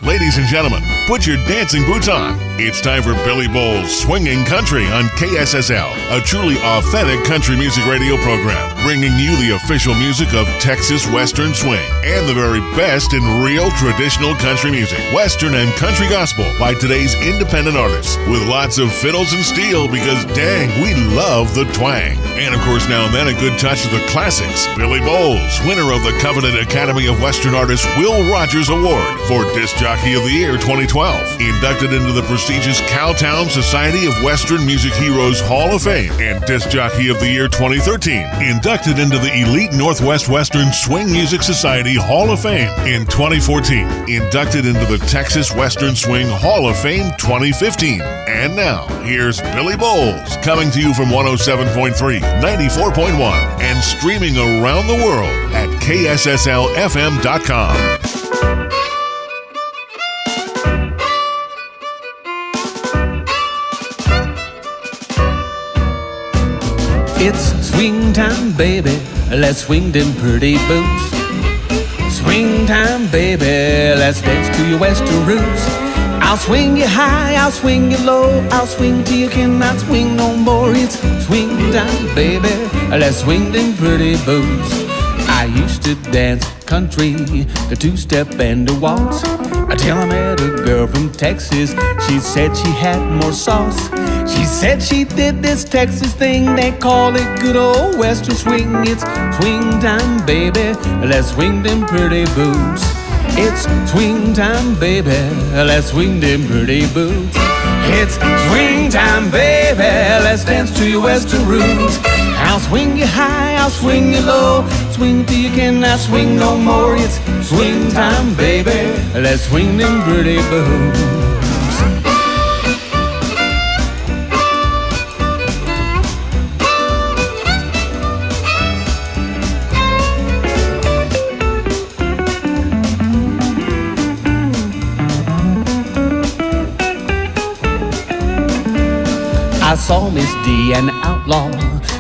Ladies and gentlemen, put your dancing boots on. It's time for Billy Bowles Swinging Country on KSSL, a truly authentic country music radio program, bringing you the official music of Texas Western Swing and the very best in real traditional country music, Western and country gospel by today's independent artists, with lots of fiddles and steel because dang, we love the twang. And of course, now and then a good touch of the classics. Billy Bowles, winner of the coveted Academy of Western Artists Will Rogers Award for Disc Jockey of the Year 2012, inducted into the prestigious Cowtown Society of Western Music Heroes Hall of Fame, and Disc Jockey of the Year 2013, inducted into the Elite Northwest Western Swing Music Society Hall of Fame in 2014, inducted into the Texas Western Swing Hall of Fame 2015. And now, here's Billy Bowles, coming to you from 107.3, 94.1, and streaming around the world at KSSLFM.com. It's swing time, baby. Let's swing them pretty boots. Swing time, baby. Let's dance to your western roots. I'll swing you high, I'll swing you low, I'll swing till you cannot swing no more. It's swing time, baby. Let's swing them pretty boots. I used to dance country, the two-step and the waltz, until I met a girl from Texas. She said she had more sauce. She said she did this Texas thing, they call it good old western swing. It's swing time, baby. Let's swing them pretty boots. It's swing time, baby. Let's swing them pretty boots. It's swing time, baby. Let's dance to your western roots. I'll swing you high, I'll swing you low, swing till you cannot swing no more. It's swing time, baby. Let's swing them pretty boots. I saw Miss D and the Outlaw,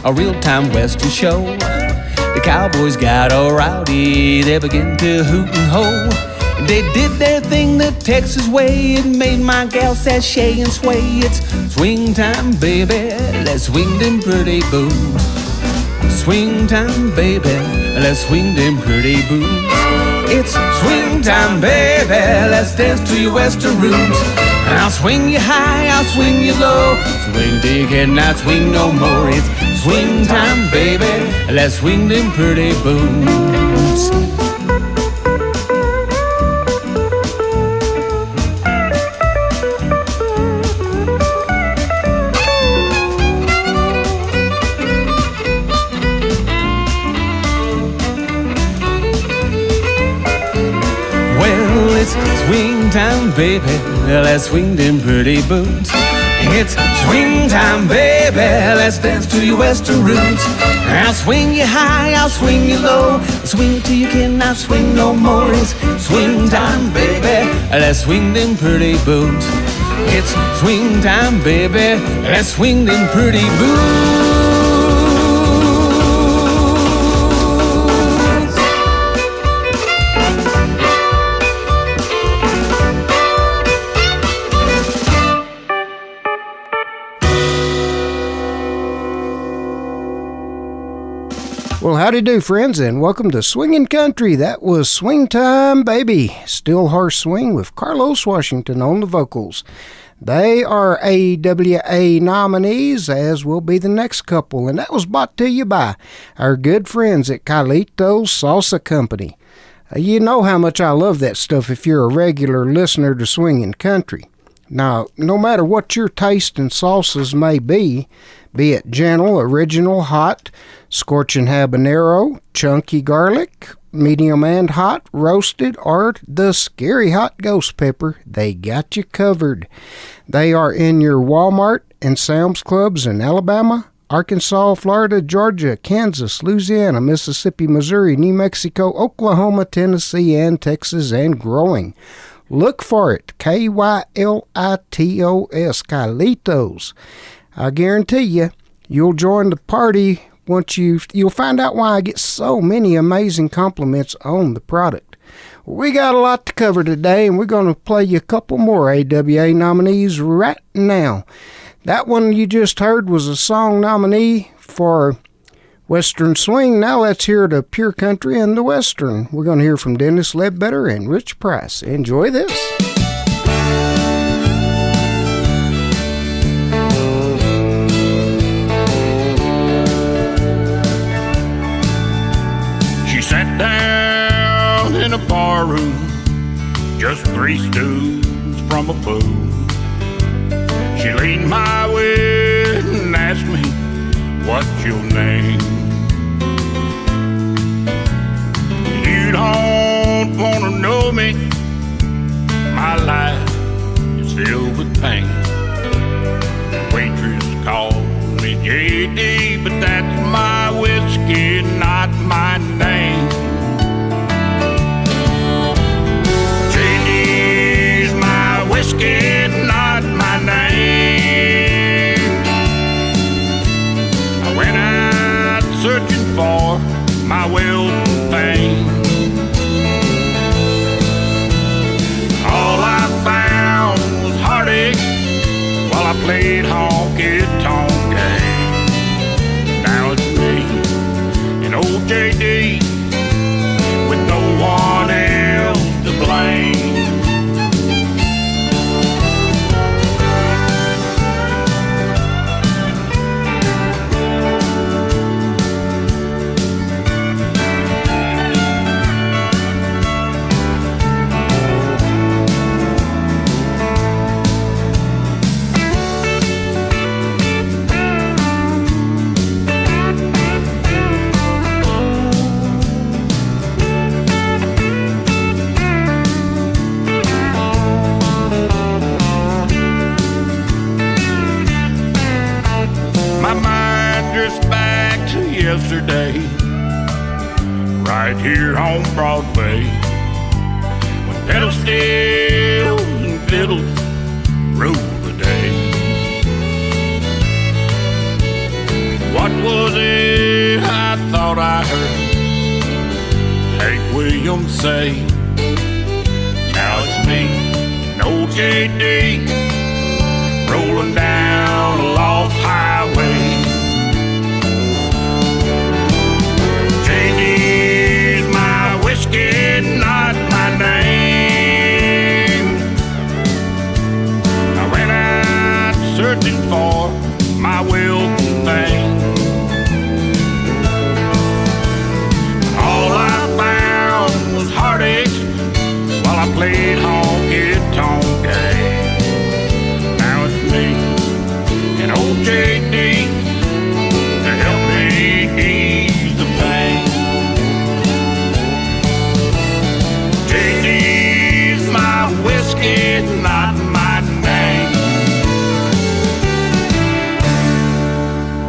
a real-time western show. The cowboys got all rowdy, they began to hoot and ho. They did their thing the Texas way, it made my gal sashay and sway. It's swing time, baby, let's swing them pretty boots. Swing time, baby, let's swing them pretty boots. It's swing time, baby, let's dance to your western roots. I'll swing you high, I'll swing you low, swing till you cannot swing no more. It's swing time, baby, let's swing them pretty boots. Well, it's swing time, baby, let's swing them pretty boots. It's swing time, baby, let's dance to your western roots. I'll swing you high, I'll swing you low, swing till you cannot swing no more. It's swing time, baby, let's swing them pretty boots. It's swing time, baby, let's swing them pretty boots. Well, howdy do, friends, and welcome to Swingin' Country. That was Swing Time, Baby, Still Horse Swing with Carlos Washington on the vocals. They are AWA nominees, as will be the next couple, and that was brought to you by our good friends at Carlitos Salsa Company. You know how much I love that stuff if you're a regular listener to Swingin' Country. Now, no matter what your taste in salsas may be it gentle, original, hot, scorching habanero, chunky garlic, medium and hot, roasted, or the scary hot ghost pepper, they got you covered. They are in your Walmart and Sam's Clubs in Alabama, Arkansas, Florida, Georgia, Kansas, Louisiana, Mississippi, Missouri, New Mexico, Oklahoma, Tennessee, and Texas, and growing. Look for it, Kylitos, Kylitos. I guarantee you'll join the party once you'll find out why I get so many amazing compliments on the product. We got a lot to cover today, and we're going to play you a couple more AWA nominees right now. That one you just heard was a song nominee for Western Swing. Now let's hear the Pure Country and the Western. We're going to hear from Dennis Ledbetter and Rich Price. Enjoy this. She sat down in a bar room, just 3 stools from a pool. She leaned my way and asked me, "What's your name?" "You don't wanna know me. My life is filled with pain." The waitress called me JD, but that's my whiskey, not my name. JD's my whiskey, not my name. I went out searching for my wealth and fame. All I found was heartache while I played honky-tonk game. Now it's me and old JD with no one else to blame. Yesterday, right here on Broadway, when pedal stills and fiddles rule the day. What was it I thought I heard Hank Williams say? Now it's me and old JD rolling down a lost highway. JD's my whiskey, not my name. I went out searching for my wealth and fame. All I found was heartache while I played honky-tonk game. Now it's me and old JD to help me ease the pain. JD's my whiskey, not my name.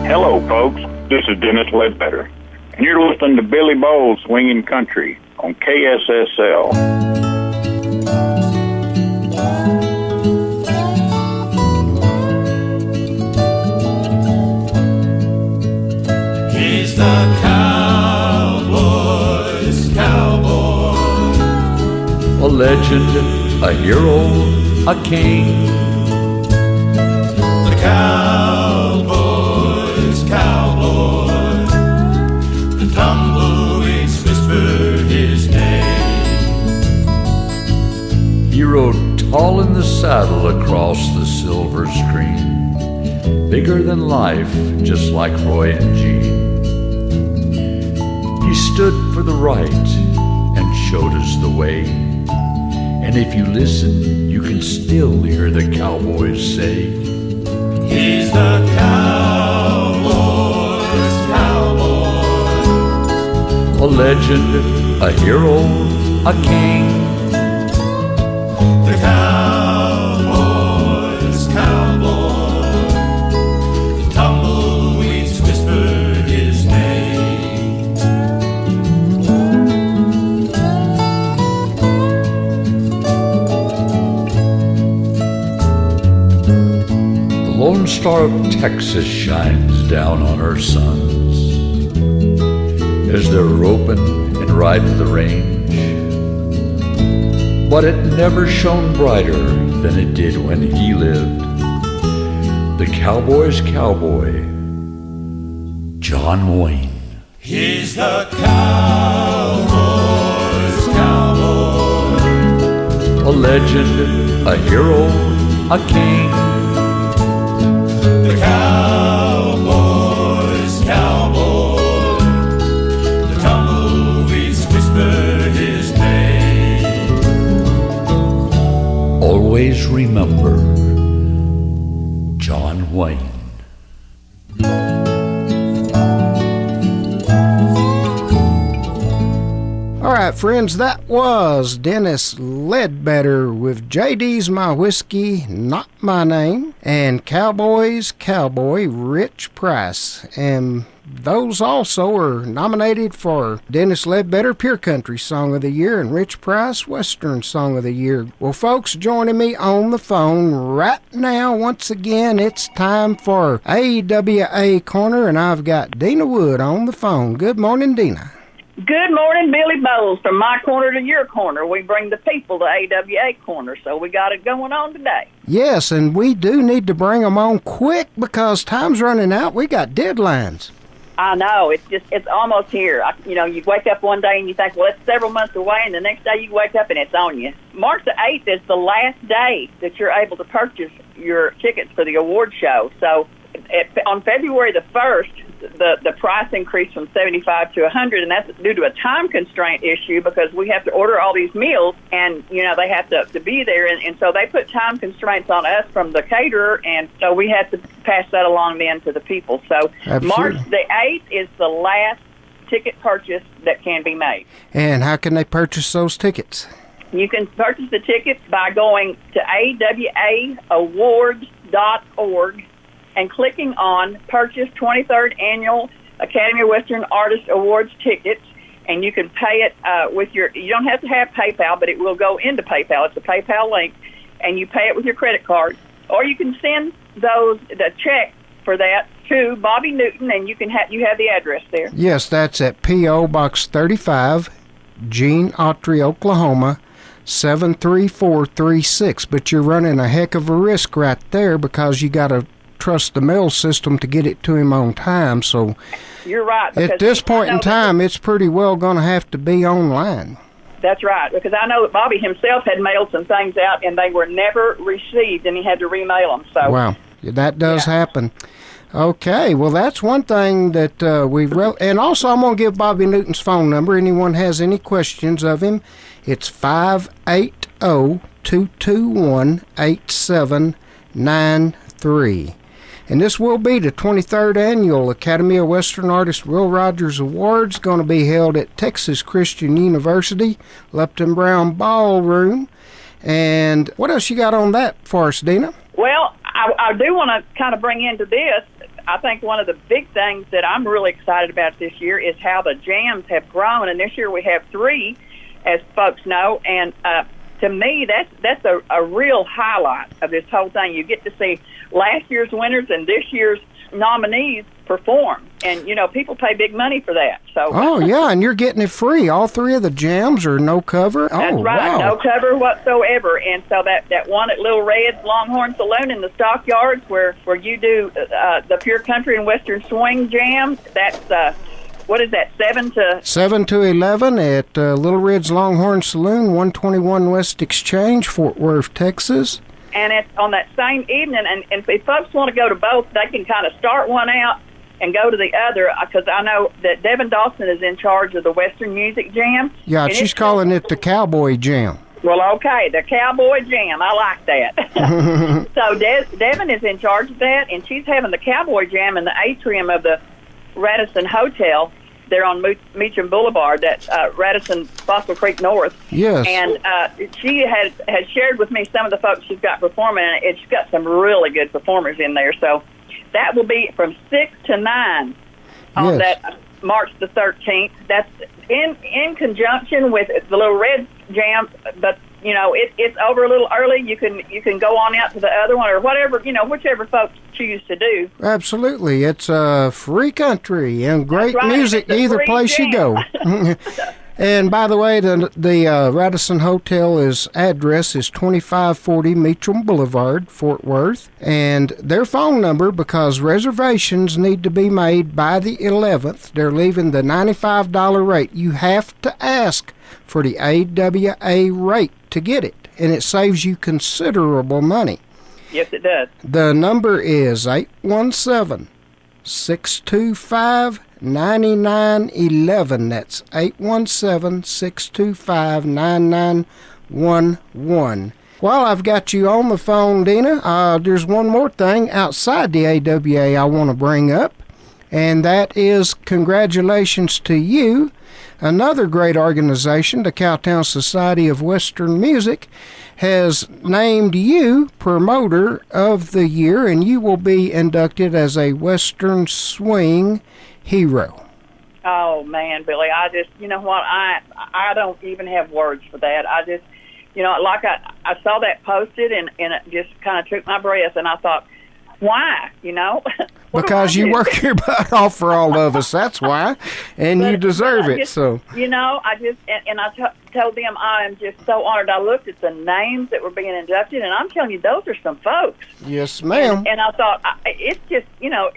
Hello, folks. This is Dennis Ledbetter, and you're listening to Billy Bowles Swinging Country on KSSL. He's the cowboy's cowboy, a legend, a hero, a king. the cowboy's cowboy. The tumbleweeds whisper his name. He rode tall in the saddle across the silver screen, bigger than life, just like Roy and Gene. He stood for the right and showed us the way. And if you listen, you can still hear the cowboys say, He's the cowboy's cowboy, a legend, a hero, a king. the cowboy's cowboy. The tumbleweeds whisper his name. The Lone Star of Texas shines down on her sons as they're roping and riding the range. but it never shone brighter than it did when he lived. The cowboy's cowboy, John Wayne. He's the cowboy's cowboy. A legend, a hero, a king. The cowboy's cowboy. The tumbleweeds whisper his name. Always remember John Wayne. All right, friends, that was Dennis Ledbetter with JD's My Whiskey, Not My Name, and Cowboy's Cowboy, Rich Price. And those also are nominated for Dennis Ledbetter Pure Country Song of the Year and Rich Price Western Song of the Year. Well, folks, joining me on the phone right now, once again, it's time for AWA Corner, and I've got Dina Wood on the phone. Good morning, Dina. Good morning, Billy Bowles. From my corner to your corner, we bring the people to AWA Corner, so we got it going on today. Yes, and we do need to bring them on quick because time's running out. We got deadlines. I know. It's almost here. You wake up one day and you think, well, it's several months away, and the next day you wake up and it's on you. March the 8th is the last day that you're able to purchase your tickets for the award show. So on February the 1st, the price increased from $75 to $100, and that's due to a time constraint issue because we have to order all these meals, and they have to be there, and so they put time constraints on us from the caterer, and so we have to pass that along then to the people. So Absolutely. March the 8th is the last ticket purchase that can be made. And how can they purchase those tickets? You can purchase the tickets by going to awaawards.org and clicking on Purchase 23rd Annual Academy of Western Artists Awards tickets, and you can pay it with you don't have to have PayPal, but it will go into PayPal. It's a PayPal link, and you pay it with your credit card. Or you can send the check for that to Bobby Newton, and you have the address there. Yes, that's at P.O. Box 35, Gene Autry, Oklahoma, 73436. But you're running a heck of a risk right there because you got to trust the mail system to get it to him on time. So you're right. At this point in time, it's pretty well going to have to be online. That's right, because I know that Bobby himself had mailed some things out, and they were never received, and he had to remail them. So wow, that does happen. Okay, well, that's one thing that and also I'm going to give Bobby Newton's phone number. Anyone has any questions of him, it's 580-221-8793. And this will be the 23rd Annual Academy of Western Artists Will Rogers Awards, going to be held at Texas Christian University, Lupton Brown Ballroom. And what else you got on that for us, Dina? Well, I do want to kind of bring into this, I think one of the big things that I'm really excited about this year is how the jams have grown. And this year we have 3, as folks know, and to me, that's a real highlight of this whole thing. You get to see last year's winners and this year's nominees perform, and people pay big money for that. So oh yeah, and you're getting it free. All 3 of the jams are no cover. That's right, wow. No cover whatsoever. And so that one at Little Red's Longhorn Saloon in the Stockyards, where you do the Pure Country and Western Swing Jam. That's what is that, 7 to 11 at Little Red's Longhorn Saloon, 121 West Exchange, Fort Worth, Texas. And it's on that same evening. And if folks want to go to both, they can kind of start one out and go to the other, because I know that Devin Dawson is in charge of the Western Music Jam. Yeah, and she's calling it the Cowboy Jam. Well, okay, the Cowboy Jam. I like that. So Devin is in charge of that, and she's having the Cowboy Jam in the atrium of the Radisson Hotel there on Meacham Boulevard, that's Radisson Fossil Creek North. Yes. And she has shared with me some of the folks she's got performing, and she's got some really good performers in there. So that will be from 6 to 9 on that March the 13th. That's in conjunction with the Little Red Jam, but it's over a little early. You can go on out to the other one or whatever, whichever folks choose to do. Absolutely. It's free country and great music either place jam. you go. And by the way, the Radisson Hotel address is 2540 Meacham Boulevard, Fort Worth. And their phone number, because reservations need to be made by the 11th, they're leaving the $95 rate. You have to ask for the AWA rate to get it, and it saves you considerable money. Yes, it does. The number is 817-625-9911. That's 817-625-9911. While I've got you on the phone, Dina, there's one more thing outside the AWA I want to bring up, and that is congratulations to you. Another great organization, the Cowtown Society of Western Music, has named you Promoter of the Year, and you will be inducted as a Western Swing Hero. Oh, man, Billy, I just, you know what, I don't even have words for that. I just, you know, like I saw that posted, and it just kind of took my breath, and I thought, why, you know? Because you work your butt off for all of us, that's why, and you deserve it. So you know, I told them I am just so honored. I looked at the names that were being inducted, and I'm telling you, those are some folks. Yes, ma'am. And I thought, it's just, you know,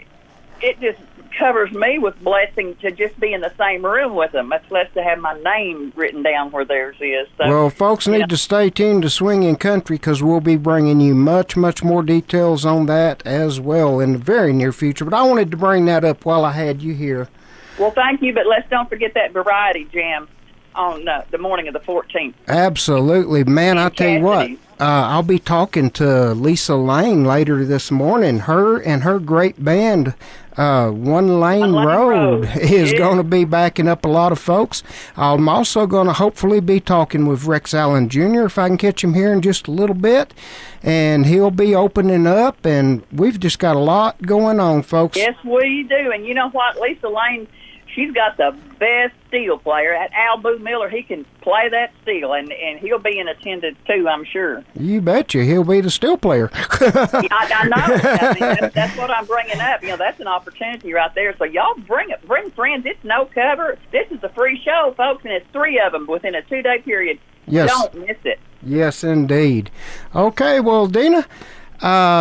it just covers me with blessing to just be in the same room with them, much less to have my name written down where theirs is. So, well, folks need to stay tuned to Swinging Country, because we'll be bringing you much, much more details on that as well in the very near future. But I wanted to bring that up while I had you here. Well, thank you, but let's don't forget that variety jam on the morning of the 14th. Absolutely. Man, I tell you what, I'll be talking to Lisa Lane later this morning. Her and her great band, One Lane Road, is going to be backing up a lot of folks. I'm also going to hopefully be talking with Rex Allen Jr., if I can catch him here in just a little bit, and he'll be opening up, and we've just got a lot going on, folks. Yes, we do. And you know what, Lisa Lane, she's got the best steel player. At Al Boo Miller, he can play that steel, and he'll be in attendance too, I'm sure. You betcha, he'll be the steel player. I know. I mean, that's what I'm bringing up. You know, that's an opportunity right there. So y'all bring friends. It's no cover. This is a free show, folks, and it's 3 of them within a 2-day period. Yes. Don't miss it. Yes, indeed. Okay, well, Dina,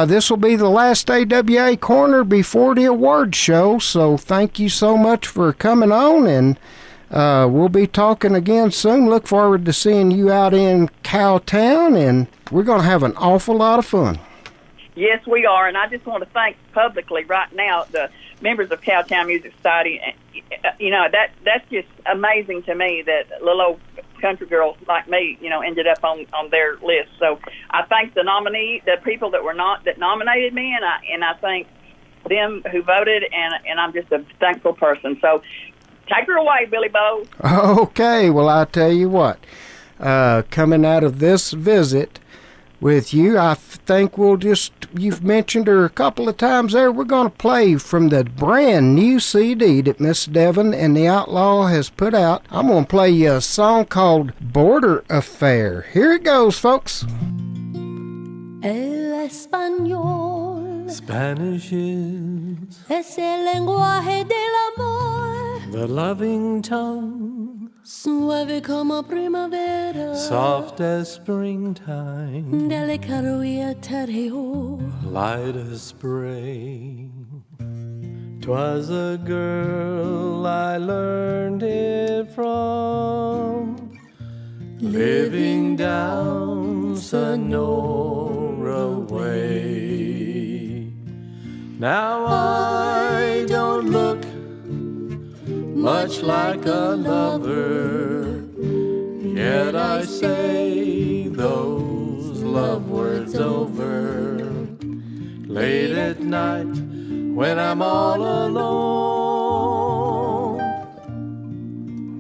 this will be the last AWA Corner before the awards show, so thank you so much for coming on, and we'll be talking again soon. Look forward to seeing you out in Cowtown, and we're going to have an awful lot of fun. Yes, we are, and I just want to thank publicly right now the members of Cowtown Music Society. You know, that's just amazing to me that little old country girls like me, you know, ended up on their list. So I thank the people that nominated me, and I thank them who voted, and I'm just a thankful person. So take her away, Billy Bowles. Okay, well, I tell you what, coming out of this visit with you, I think you've mentioned her a couple of times there, we're going to play from the brand new CD that Miss Devon and the Outlaw has put out. I'm going to play you a song called Border Affair. Here it goes, folks. El español, Spanish is es el lenguaje del amor, the loving tongue, suave como primavera, soft as springtime, delicado y etéreo, light as spring. 'Twas a girl I learned it from, living down Sonora way. Now I don't look much like a lover, yet I say those love words over late at night when I'm all alone.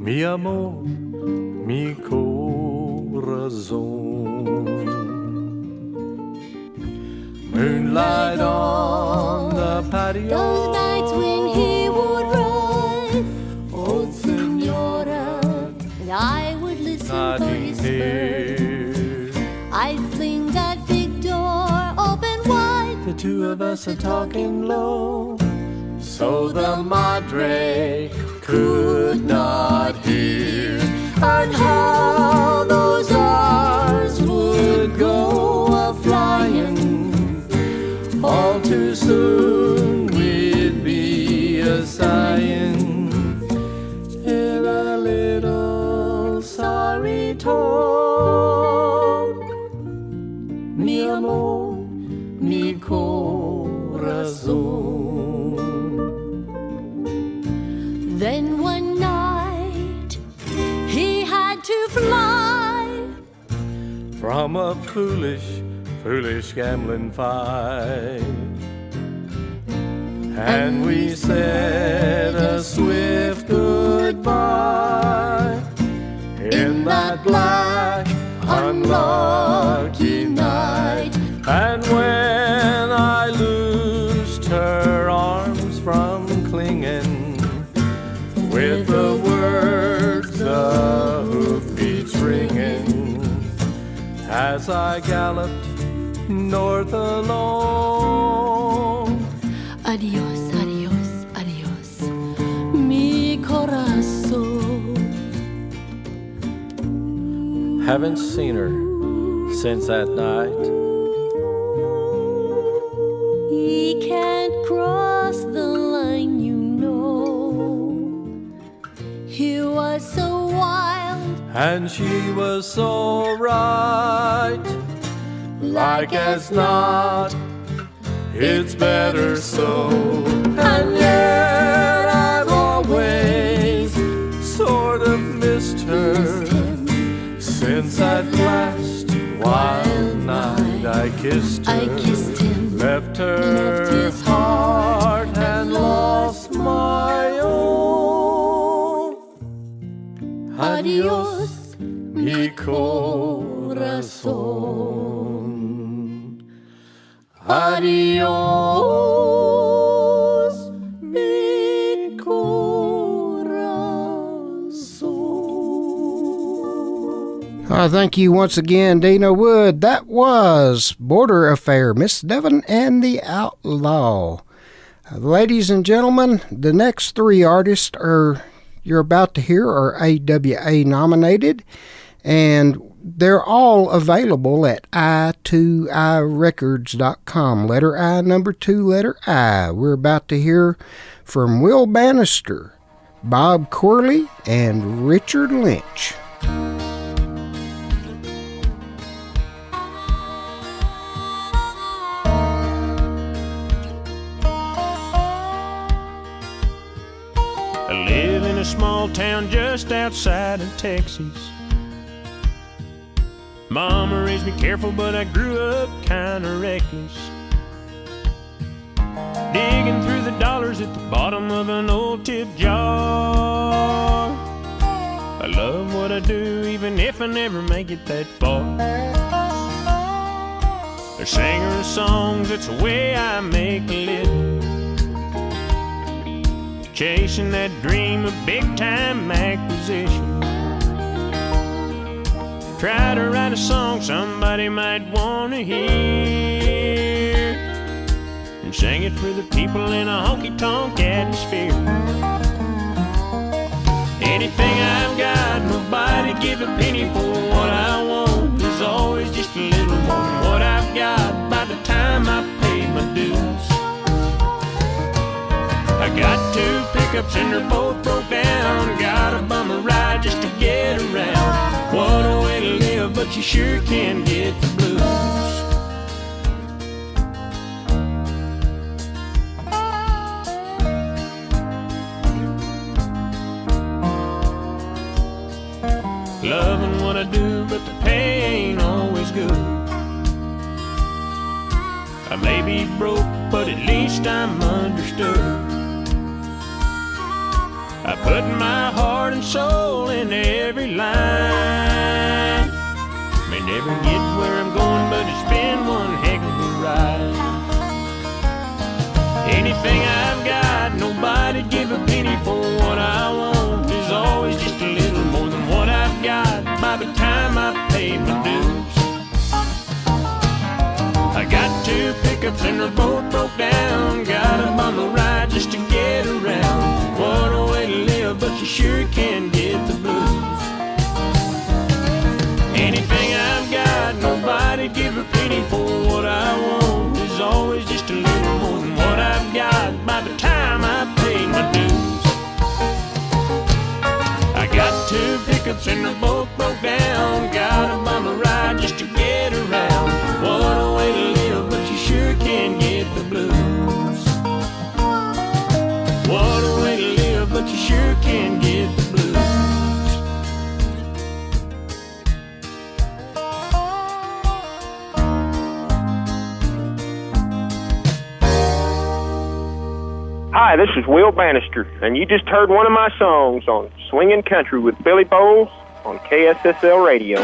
Mi amor, mi corazón. Moonlight on the patio, those nights when he would ride, old senora, and I would listen for his spurs. I'd fling that big door open wide, the two of us are talking low, so the madre could not hear. and how those hours would go a-flying. All too soon we'd be a-sighing in a little sorry tone. Mi amor, mi corazón. Then one night he had to fly from a foolish gambling fight, and we said a swift goodbye in that black, unlucky night. And when I loosed her arms from clinging, with the words of hoofbeats ringing, as I galloped north alone. Adios, adios, adios, mi corazón. Haven't seen her since that night. He can't cross the line, you know. He was so wild, And she was so right. Like as not, it's better so. And yet I've always sort of missed her since that last wild night I kissed her. I kissed him, Left her heart and lost my own. adios, Mi corazón. Adios, mi corazón. Thank you once again, Dina Wood. That was Border Affair, Miss Devon and the Outlaw. Ladies and gentlemen, the next three artists you're about to hear are AWA nominated, and they're all available at i2irecords.com. Letter I, number 2, letter I. We're about to hear from Will Bannister, Bob Corley, and Richard Lynch. I live in a small town just outside of Texas. Mama raised me careful, but I grew up kinda reckless. Digging through the dollars at the bottom of an old tip jar. I love what I do, even if I never make it that far. A singer of songs, it's the way I make a living. Chasing that dream of big-time acquisition. Try to write a song somebody might want to hear, and sing it for the people in a honky-tonk atmosphere. Anything I've got, nobody give a penny for. What I want is always just a little more than what I've got by the time I pay my dues. I got two pickups and they're both broke down. Got a bummer ride just to get around. What a way to live, but you sure can get the blues. Loving what I do, but the pay ain't always good. I may be broke, but at least I'm understood. I put my heart and soul in every line. May never get where I'm going, but it's been one heck of a ride. Anything I've got, nobody give a penny for. What I want is always just a little more than what I've got by the time I pay my dues. I got two pickups and they're both broke down. Got a bumble ride just to get around. What a way to live, but you sure can get the blues. penny for what I want is always just a little more than what I've got by the time I pay my dues. I got 2 pickups and they're both broke down. Gotta bum a ride just to get around. What a way to live, but you sure can get the blues. What a way to live, but you sure can get the blues. Hi, this is Will Bannister, and you just heard one of my songs on Swingin' Country with Billy Bowles on KSSL Radio.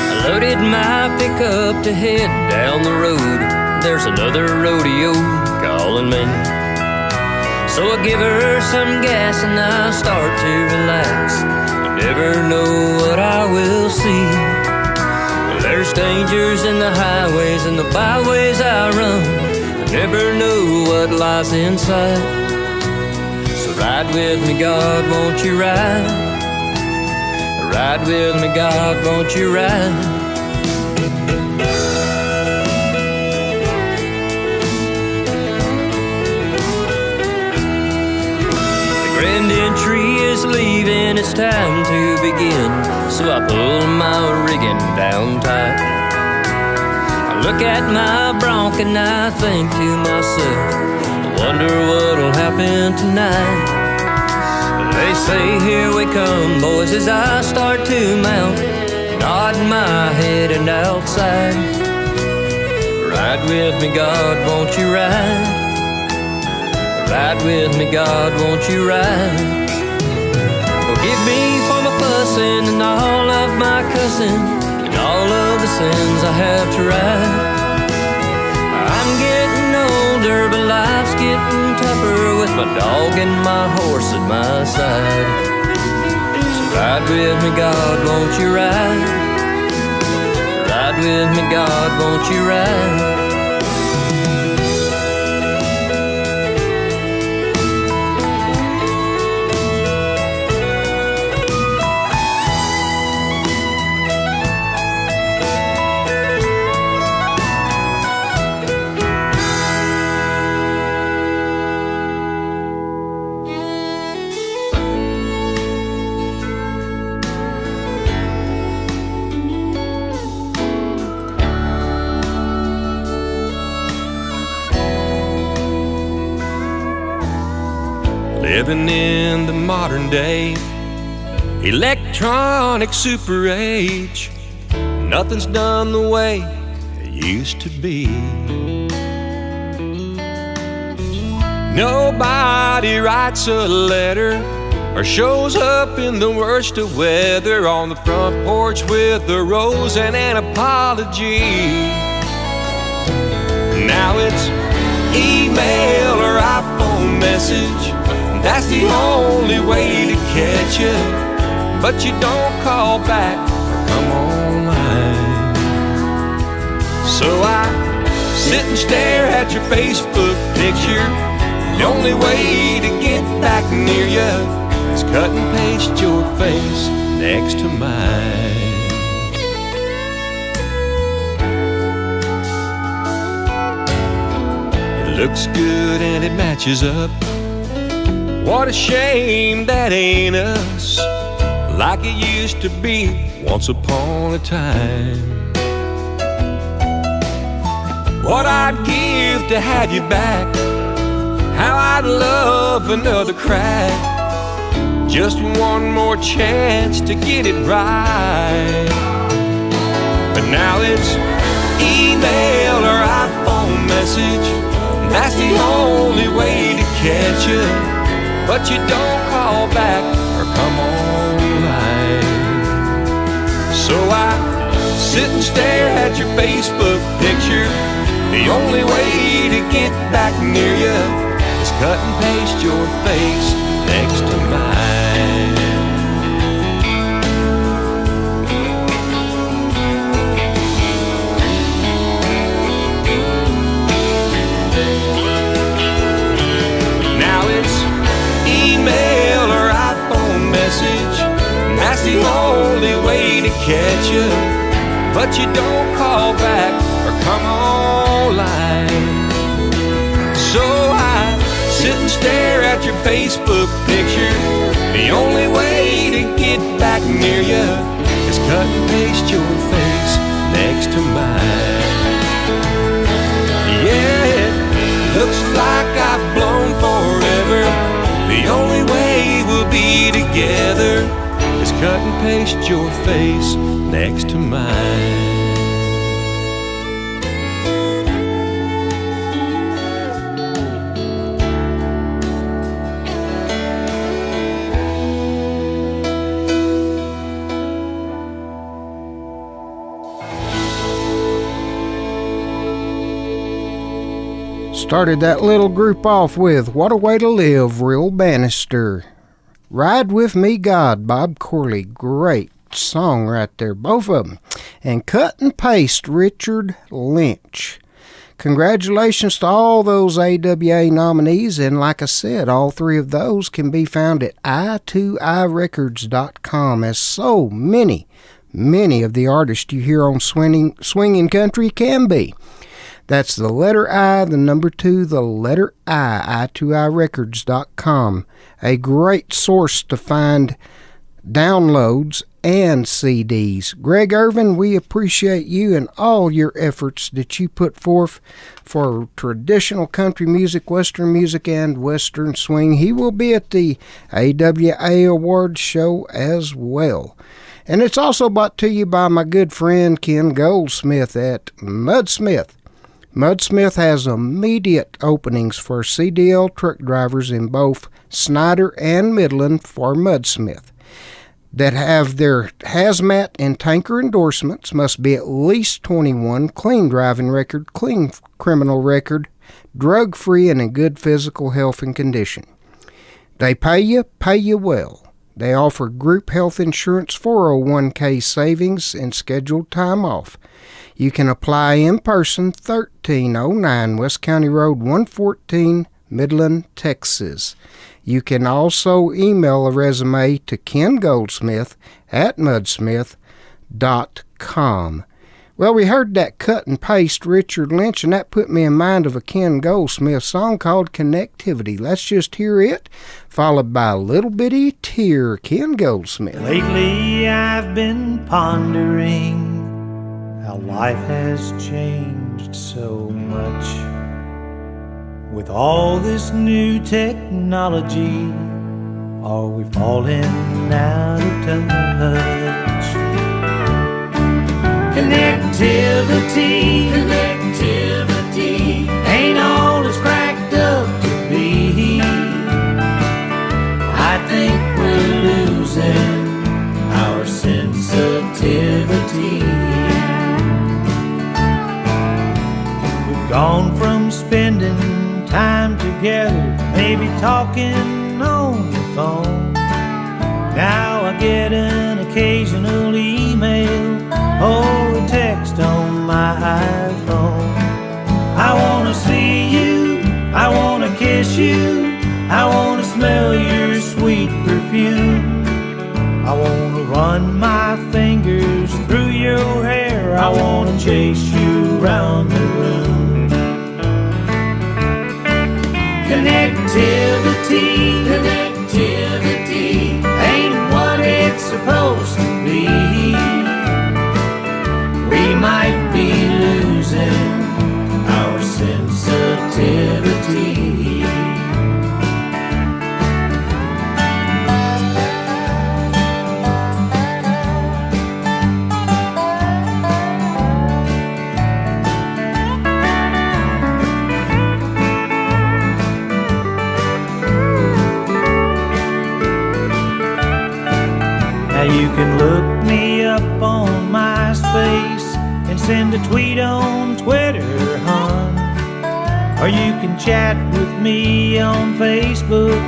I loaded my pickup to head down the road. There's another rodeo calling me. So I give her some gas and I start to relax. I never know what I will see. There's dangers in the highways and the byways I run. I never know what lies inside. So ride with me, God, won't you ride? Ride with me, God, won't you ride? Grand entry is leaving, it's time to begin. So I pull my rigging down tight. I look at my bronc and I think to myself, I wonder what'll happen tonight. They say here we come, boys, as I start to mount, nodding my head and outside. Ride with me, God, won't you ride? Ride with me, God, won't you ride? Forgive me for my fussing and all of my cussing and all of the sins I have to ride. I'm getting older, but life's getting tougher with my dog and my horse at my side. So ride with me, God, won't you ride? Ride with me, God, won't you ride? Living in the modern day, electronic super age, nothing's done the way it used to be. Nobody writes a letter or shows up in the worst of weather on the front porch with a rose and an apology. Now it's email or iPhone message, that's the only way to catch you. But you don't call back or come online. So I sit and stare at your Facebook picture. The only way to get back near you is cut and paste your face next to mine. It looks good and it matches up. What a shame that ain't us, like it used to be once upon a time. What I'd give to have you back, how I'd love another crack, just one more chance to get it right. But now it's email or iPhone message, that's the only way to catch you. But you don't call back or come online. So I sit and stare at your Facebook picture. The only way to get back near you is cut and paste your face next to mine. Now it's email the only way to catch you, but you don't call back or come online. So I sit and stare at your Facebook picture. The only way to get back near you is cut and paste your face next to mine. Yeah, it looks like I've blown forever. The only way we'll be together is cut and paste your face next to mine. Started that little group off with What a Way to Live, Will Bannister. Ride With Me God, Bob Corley. Great song right there, both of them. And Cut and Paste, Richard Lynch. Congratulations to all those AWA nominees, and like I said, all three of those can be found at i2irecords.com, as so many of the artists you hear on Swinging Country can be. That's the letter I, the number 2, the letter I, i2irecords.com. A great source to find downloads and CDs. Greg Irvin, we appreciate you and all your efforts that you put forth for traditional country music, western music, and western swing. He will be at the AWA Awards show as well. And it's also brought to you by my good friend Ken Goldsmith at Mudsmith. Mudsmith has immediate openings for CDL truck drivers in both Snyder and Midland for Mudsmith that have their hazmat and tanker endorsements, must be at least 21, clean driving record, clean criminal record, drug-free, and in good physical health and condition. They pay you well. They offer group health insurance, 401k savings, and scheduled time off. You can apply in person, 1309 West County Road 114, Midland, Texas. You can also email a resume to Ken Goldsmith at mudsmith.com. Well, we heard that Cut and Paste Richard Lynch, and that put me in mind of a Ken Goldsmith song called Connectivity. Let's just hear it, followed by a Little Bitty Tear, Ken Goldsmith. Lately I've been pondering how life has changed so much. With all this new technology, are we falling out of touch? Connectivity ain't all it's cracked up to be. I think we're losing our sensitivity. Gone from spending time together, maybe talking on the phone. Now I get an occasional email or a text on my iPhone. I wanna see you, I wanna kiss you, I wanna smell your sweet perfume. I wanna run my fingers through your hair, I wanna chase you around the room. Connectivity ain't what it's supposed to be. We might be losing our sensitivity. You can look me up on MySpace and send a tweet on Twitter, hon. Or you can chat with me on Facebook,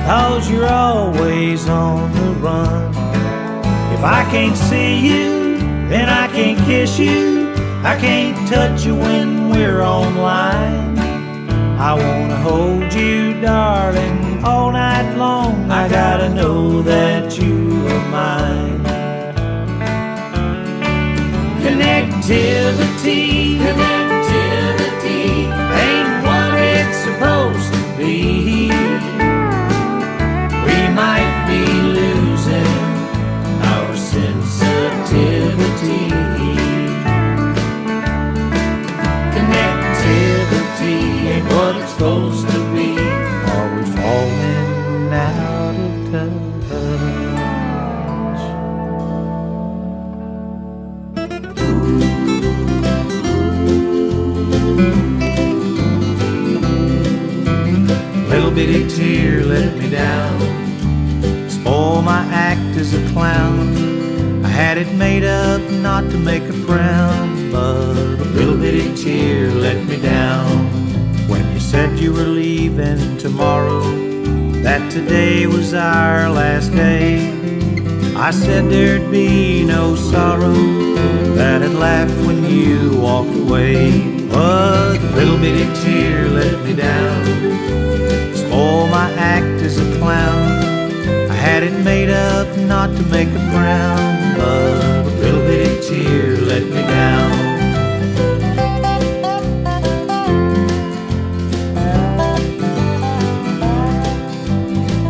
'cause you're always on the run. If I can't see you, then I can't kiss you, I can't touch you when we're online. I wanna hold you, darling, all night long. I gotta know that you are mine. Connectivity, connectivity ain't what it's supposed to be. We might be losing our sensitivity. Connectivity ain't what it's supposed to be. Are we falling out of touch? Little bitty tear let me down, spoil my act as a clown. I had it made up not to make a frown, but a little bitty tear let me down. When you said you were leaving tomorrow, that today was our last day, I said there'd be no sorrow, that I'd laugh when you walked away. But a little bitty tear let me down, spoil my act as a clown. I had it made up not to make a frown, but a little bitty tear let me down.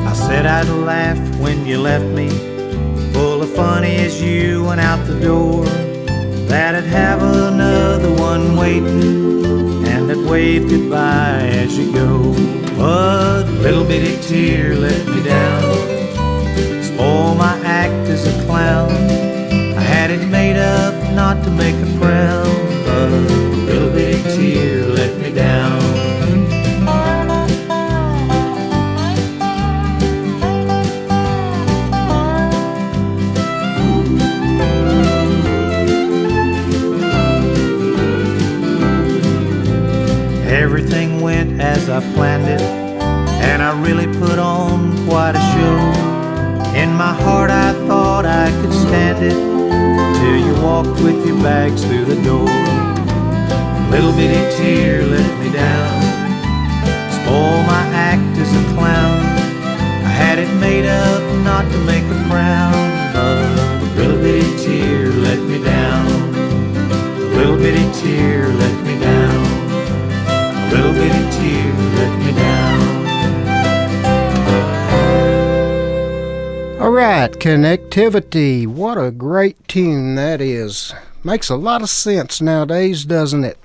I said I'd laugh when you left me, full of funny as you went out the door, that I'd have another one waiting, and I'd wave goodbye as you go. But a little bitty tear let me down, spoil my act as a clown. I had it made up not to make a frown, but a little bitty tear let me down. Everything went as I planned it, and I really put on quite a show. In my heart I thought I could stand it, till you walked with your bags through the door. Little bitty tear let me down, spoil my act as a clown. I had it made up not to make a frown, but a little bitty tear let me down. A little bitty tear let me down. Little bitty tear let me down. All right, Connectivity. What a great tune that is. Makes a lot of sense nowadays, doesn't it?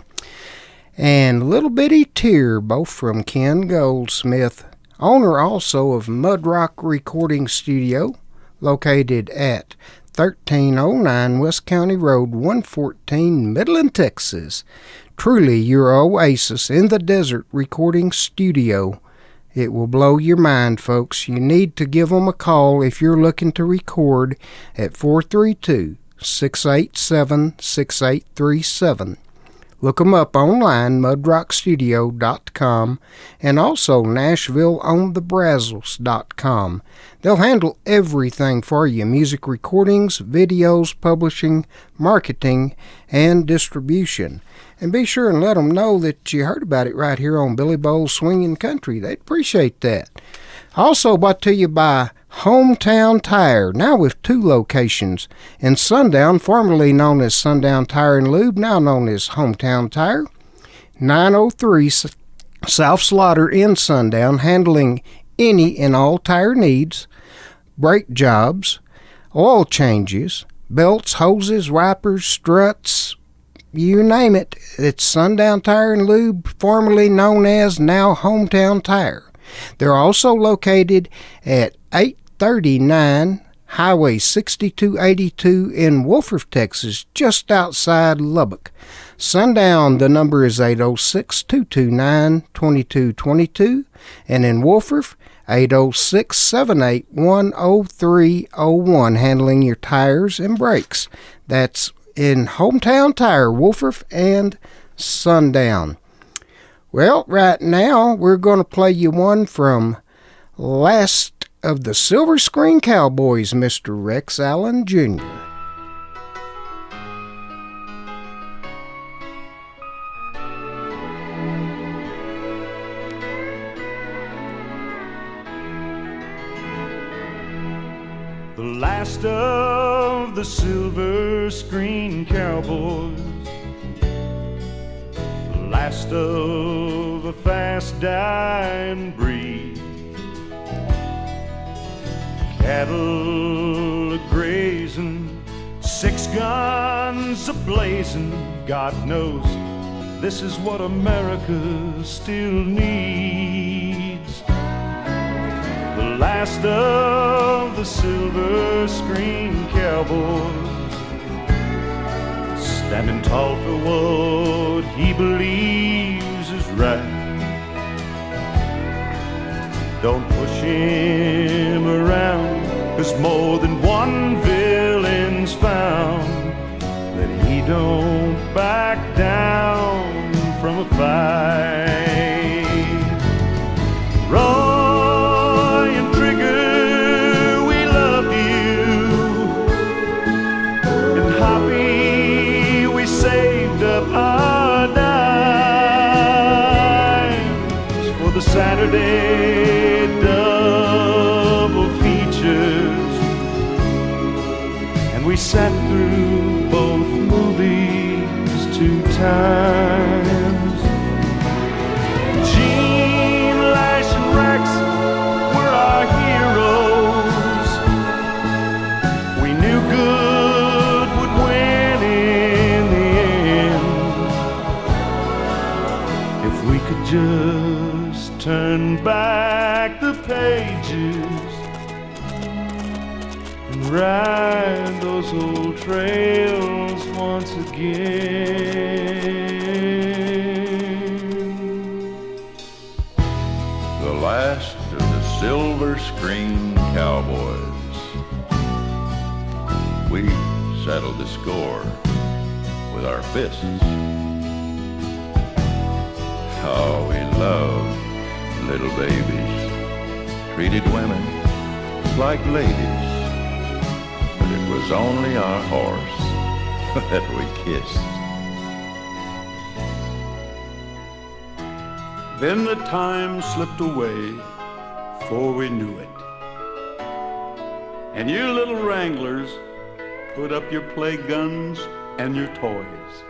And Little Bitty Tear, both from Ken Goldsmith, owner also of Mud Rock Recording Studio, located at 1309 West County Road, 114, Midland, Texas. Truly your oasis in the desert recording studio. It will blow your mind, folks. You need to give them a call if you're looking to record at 432-687-6837. Look them up online, mudrockstudio.com, and also NashvilleOnTheBrazzles.com. They'll handle everything for you: music recordings, videos, publishing, marketing, and distribution. And be sure and let them know that you heard about it right here on Billy Bowles Swingin' Country. They'd appreciate that. Also brought to you by Hometown Tire, now with 2 locations. In Sundown, formerly known as Sundown Tire and Lube, now known as Hometown Tire. 903 South Slaughter in Sundown, handling any and all tire needs, brake jobs, oil changes, belts, hoses, wipers, struts, you name it. It's Sundown Tire and Lube, formerly known as now Hometown Tire. They're also located at 839 Highway 6282 in Wolford, Texas, just outside Lubbock. Sundown, the number is 806-229-2222, and in Wolford, 806-781-0301, handling your tires and brakes. That's in Hometown Tire, Wolford and Sundown. Well, right now we're going to play you one from last of the Silver Screen Cowboys, Mr. Rex Allen Jr. The last of the Silver Screen Cowboys last of a fast dying breed. Cattle a-grazing, 6 guns a-blazing. God knows this is what America still needs. The last of the silver screen cowboys, standing tall for what he believes is right. Don't push him around, 'cause more than one villain's found that he don't back down from a fight. Roy and Trigger, we love you. And Hoppy, we saved up our dimes for the Saturday double features. And we sat through both movies 2 times. Gene, Lash, and Rex were our heroes. We knew good would win in the end. If we could just turn back the pages and ride those old trails once again. The last of the silver screen cowboys. We settled the score with our fists. How we loved little babies, treated women like ladies. But it was only our horse that we kissed. Then the time slipped away before we knew it. And you little wranglers put up your play guns and your toys.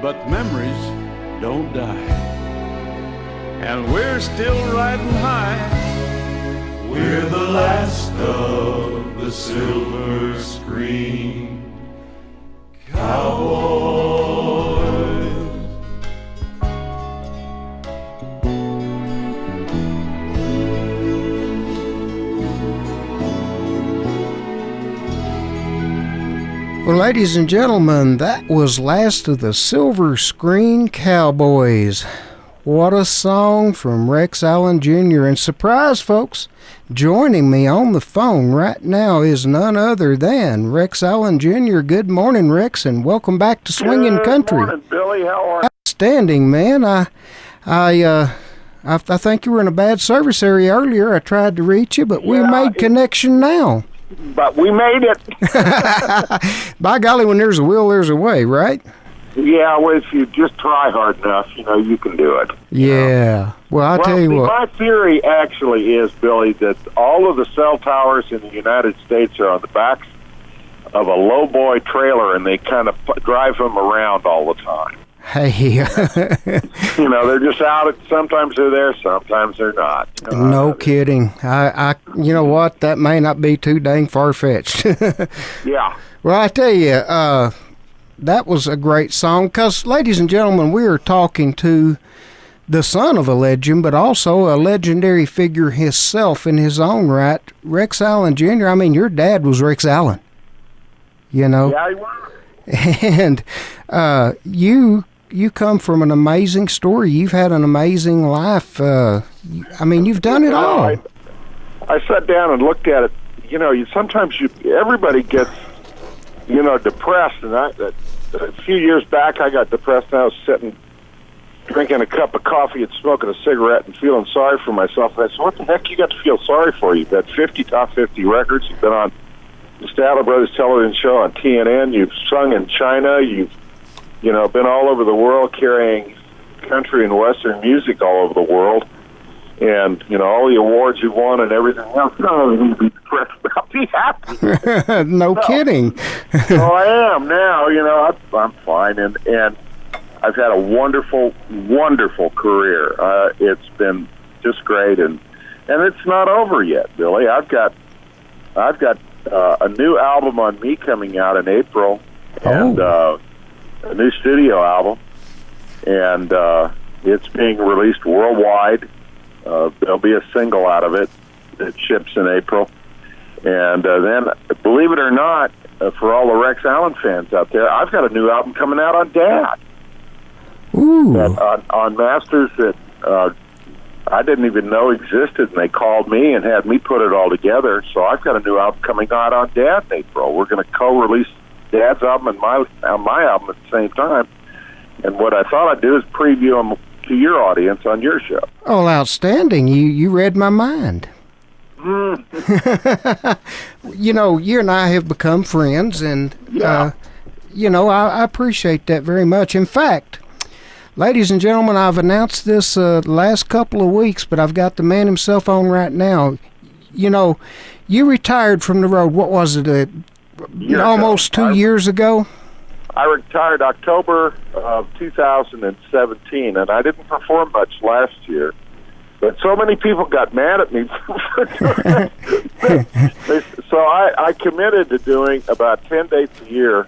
But memories don't die. And we're still riding high. We're the last of the silver screen cowboys. Well, ladies and gentlemen, that was Last of the Silver Screen Cowboys. What a song from Rex Allen Jr. And surprise, folks, joining me on the phone right now is none other than Rex Allen Jr. Good morning, Rex, and welcome back to Swinging Country. Good morning, Billy. How are you? Outstanding, man. I think you were in a bad service area earlier. I tried to reach you, but we made connection now. But we made it. By golly, when there's a will, there's a way, right? Yeah, well, if you just try hard enough, you can do it. Yeah. Well, I'll tell you what. My theory actually is, Billy, that all of the cell towers in the United States are on the backs of a lowboy trailer, and they kind of drive them around all the time. Hey. They're just out. Sometimes they're there, sometimes they're not. No kidding. I you know what? That may not be too dang far-fetched. Yeah. Well, I tell you, that was a great song because, ladies and gentlemen, we are talking to the son of a legend, but also a legendary figure himself in his own right, Rex Allen Jr. I mean, your dad was Rex Allen, Yeah, he was. And you come from an amazing story. You've had an amazing life. You've done it all. I sat down and looked at it. Sometimes everybody gets, depressed. And a few years back, I got depressed, and I was sitting, drinking a cup of coffee and smoking a cigarette and feeling sorry for myself. And I said, what the heck you got to feel sorry for? You've got 50 top 50 records. You've been on the Statler Brothers television show on TNN. You've sung in China. You've been all over the world carrying country and Western music all over the world. And, all the awards you won and everything else. No, you need to be depressed about. Be happy. No kidding. So I am now, I'm fine. And I've had a wonderful, wonderful career. It's been just great, and it's not over yet, Billy. I've got a new album on me coming out in April, and a new studio album, and it's being released worldwide. There'll be a single out of it that ships in April, and then, believe it or not, for all the Rex Allen fans out there, I've got a new album coming out on Dad. Ooh. On masters that I didn't even know existed, and they called me and had me put it all together. So I've got a new album coming out on Dad in April. We're going to co-release Dad's album and my album at the same time. And what I thought I'd do is preview them to your audience on your show. Oh, outstanding. You read my mind. You know, you and I have become friends, and, you know, I appreciate that very much. In fact, ladies and gentlemen, I've announced this last couple of weeks, but I've got the man himself on right now. You know, you retired from the road, what was it, almost 2 years ago? I retired October of 2017, and I didn't perform much last year. But so many people got mad at me for doing it. So I committed to doing about 10 dates a year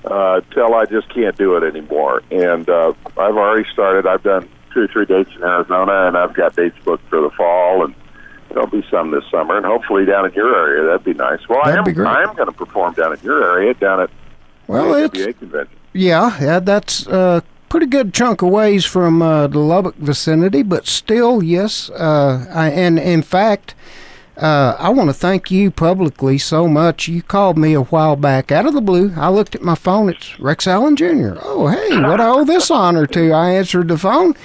till I just can't do it anymore. And I've already started. I've done 2 or 3 dates in Arizona, and I've got dates booked for the fall, and there'll be some this summer, and hopefully down in your area. That'd be nice. Well, I am going to perform down in your area, down at the AWA convention. Yeah, that's pretty good chunk of ways from the Lubbock vicinity, but still, yes. And in fact, I want to thank you publicly so much. You called me a while back out of the blue. I looked at my phone. It's Rex Allen Jr. Oh, hey, what I owe this honor to? I answered the phone,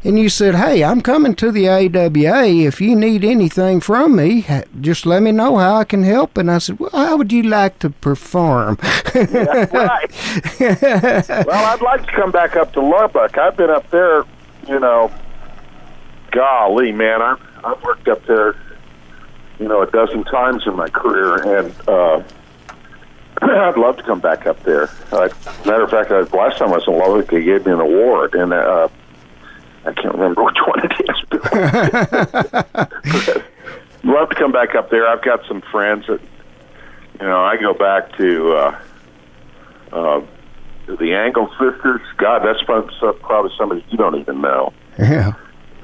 and you said, hey, I'm coming to the AWA. If you need anything from me, just let me know how I can help. And I said, well, how would you like to perform? Yeah, right. Well, I'd like to come back up to Lubbock. I've been up there, you know, golly, man, I've worked up there, you know, a dozen times in my career, and I'd love to come back up there. Matter of fact, last time I was in Lubbock, they gave me an award, and I can't remember which one it is. Love to come back up there. I've got some friends that, you know, I go back to the Angle Sisters. God, that's probably somebody you don't even know. Yeah.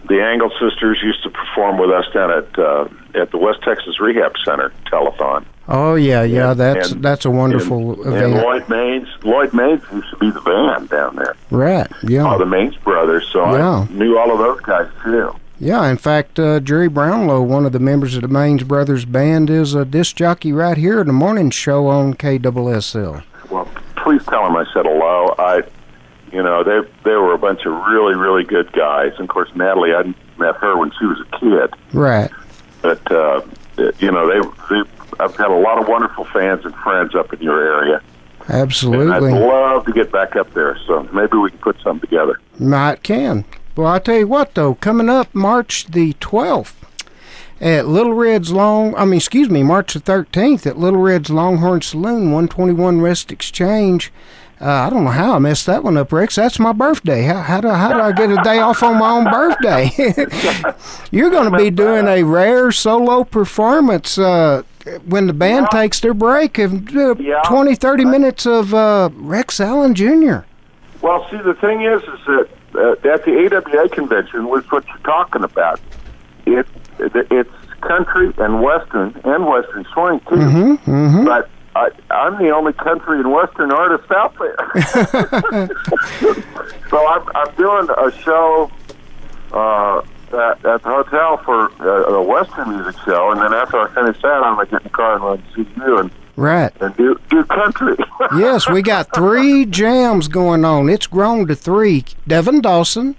The Angle Sisters used to perform with us down at the West Texas Rehab Center telethon. Oh yeah, that's a wonderful event. And Lloyd Maines used to be the band down there. Right. Yeah. Oh, the Maines brothers. So I knew all of those guys too. Yeah. In fact, Jerry Brownlow, one of the members of the Maines brothers band, is a disc jockey right here in the morning show on KSSL. Well, please tell him I said hello. You know, they were a bunch of really, really good guys. And, of course, Natalie, I met her when she was a kid. Right. But, you know, I've had a lot of wonderful fans and friends up in your area. Absolutely. And I'd love to get back up there, so maybe we can put something together. Might can. Well, I'll tell you what, though, coming up March the 12th at Little Red's March the 13th at Little Red's Longhorn Saloon, 121 West Exchange. I don't know how I messed that one up, Rex. That's my birthday. How do I get a day off on my own birthday? You're going to be doing a rare solo performance when the band takes their break of 20, 30 minutes of Rex Allen Jr. Well, see, the thing is that at the AWA convention, was what you're talking about. It's country and western swing, too. Mm-hmm, mm-hmm. But I'm the only country and western artist out there. So I'm doing a show at the hotel for a western music show, and then after I finish that, I'm going to get in the car and run to see you and do country. Yes, we got 3 jams going on. It's grown to 3. Devin Dawson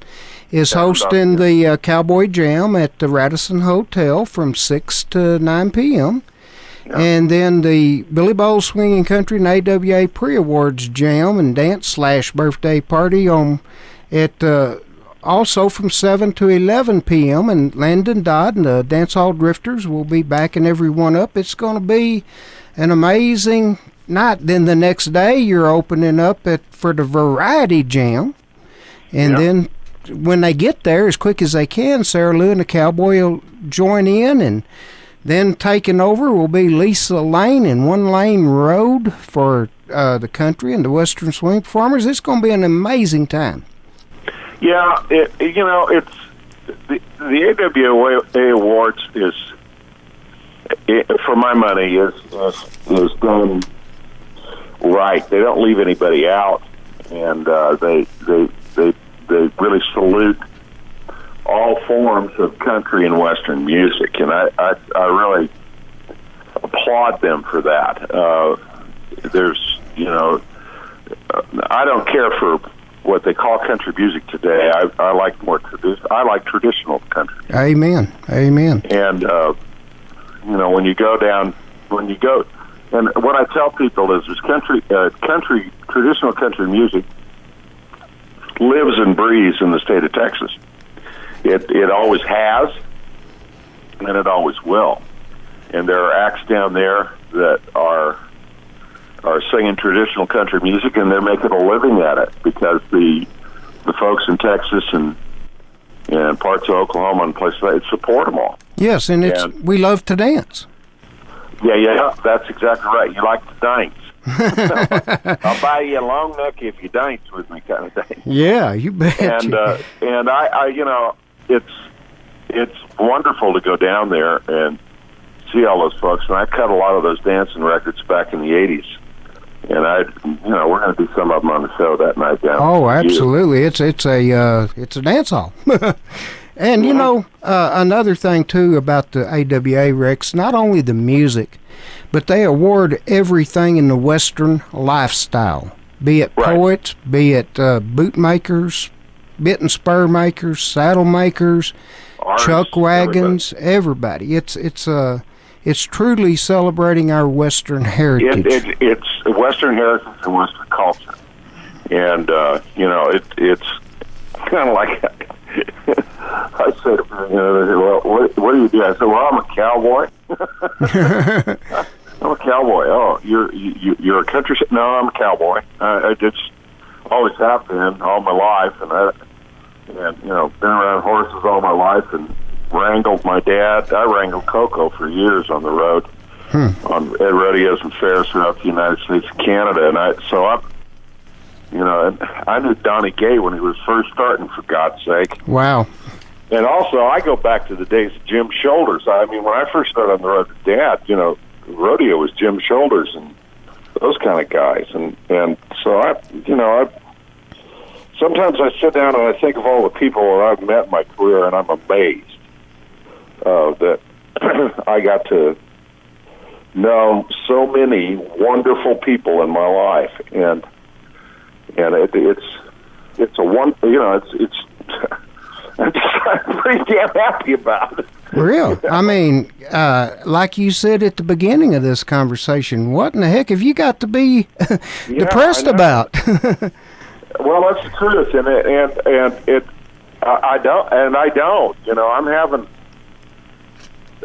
is hosting the Cowboy Jam at the Radisson Hotel from 6 to 9 p.m., and then the Billy Bowles Swinging Country and AWA Pre-Awards Jam and Dance/Birthday Party at also from 7 to 11 p.m. And Landon Dodd and the Dance Hall Drifters will be backing everyone up. It's going to be an amazing night. Then the next day you're opening up for the Variety Jam And then when they get there, as quick as they can, Sarah Lou and the cowboy will join in, and then taking over will be Lisa Lane in One Lane Road for the country and the Western Swing performers. It's going to be an amazing time. Yeah, it's the AWA Awards is, for my money, is done right. They don't leave anybody out, and they really salute all forms of country and Western music, and I really applaud them for that. There's, I don't care for what they call country music today. I like more traditional country. Amen. And when you go, and what I tell people is traditional country music lives and breathes in the state of Texas. It always has, and it always will. And there are acts down there that are singing traditional country music, and they're making a living at it because the folks in Texas and parts of Oklahoma and places like that support them all. Yes, and we love to dance. Yeah, that's exactly right. You like to dance. I'll buy you a long neck if you dance with me, kind of thing. Yeah, you bet. And I it's wonderful to go down there and see all those folks. And I cut a lot of those dancing records back in the '80s, and we're going to do some of them on the show that night down. Oh, absolutely! It's a dance hall. And another thing too about the AWA, Rex, not only the music, but they award everything in the Western lifestyle, be it poets, be it boot makers, bit and spur makers, saddle makers, chuck wagons, everybody. It's truly celebrating our Western heritage. It's Western heritage and Western culture, and it's kind of like I said, well, what do you do? I said, well, I'm a cowboy. I'm a cowboy. Oh, you're a country? No, I'm a cowboy. I just always have been all my life, and been around horses all my life, and wrangled my dad. I wrangled Coco for years on the road, on at rodeos and fairs throughout the United States and Canada, and I knew Donnie Gay when he was first starting, for God's sake. Wow. And also, I go back to the days of Jim Shoulders. I mean, when I first started on the road with Dad, rodeo was Jim Shoulders and those kind of guys. And so I sometimes I sit down and I think of all the people that I've met in my career, and I'm amazed that I got to know so many wonderful people in my life, and it's a one, it's I'm pretty damn happy about it. Real. I mean, like you said at the beginning of this conversation, what in the heck have you got to be depressed about? Well, that's the truth, and I don't.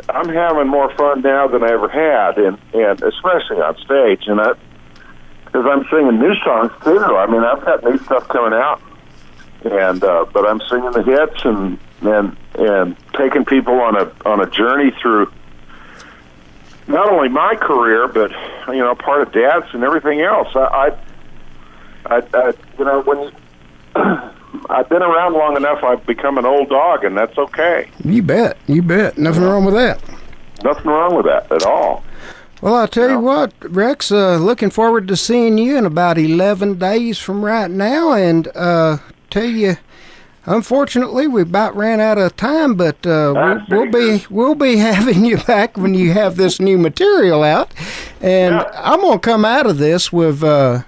I'm having more fun now than I ever had, and especially on stage, because I'm singing new songs too. I mean, I've got new stuff coming out, and but I'm singing the hits and taking people on a journey through not only my career, but part of Dad's and everything else. When I've been around long enough, I've become an old dog, and that's okay. You bet. Nothing wrong with that. Nothing wrong with that at all. Well, I'll tell you what, Rex, looking forward to seeing you in about 11 days from right now, and tell you, unfortunately, we about ran out of time, but we'll be having you back when you have this new material out, and I'm gonna come out of this with you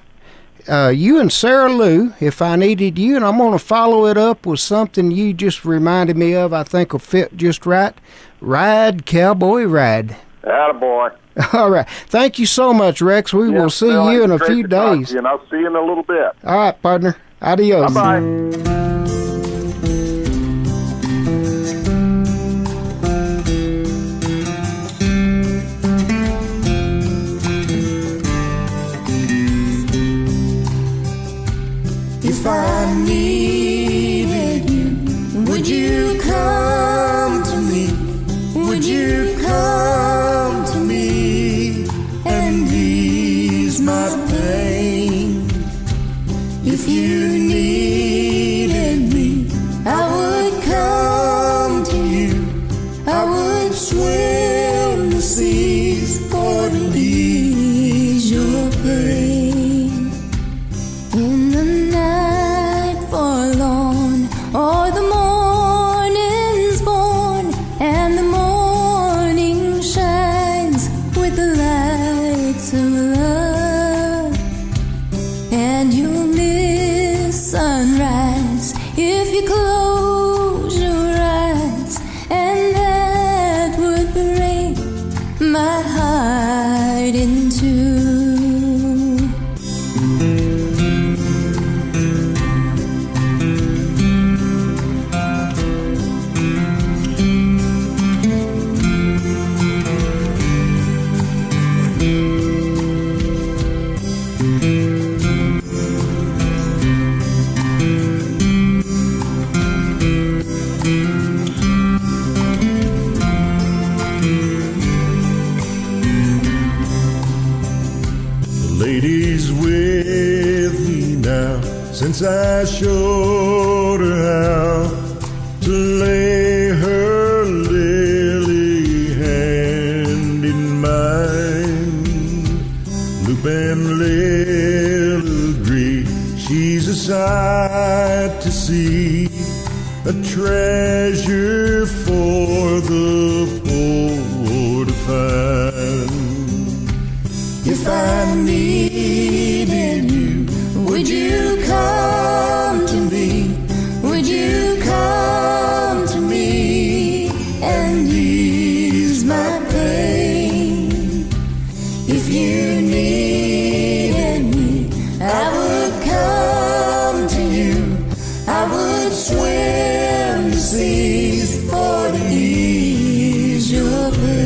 and Sarah Lou, if I needed you, and I'm gonna follow it up with something you just reminded me of. I think will fit just right. Ride, cowboy, ride. Attaboy. All right. Thank you so much, Rex. We will see you in a few days. And I'll see you in a little bit. All right, partner. Adios. Bye-bye. If I need my heart in two. Since I showed her how to lay her lily hand in mine, Loop and Lil agree she's a sight to see, a treasure for the poor to find. If I needed you, would you come to me? Would you come to me and ease my pain? If you needed me, I would come to you. I would swim the seas for to ease your pain.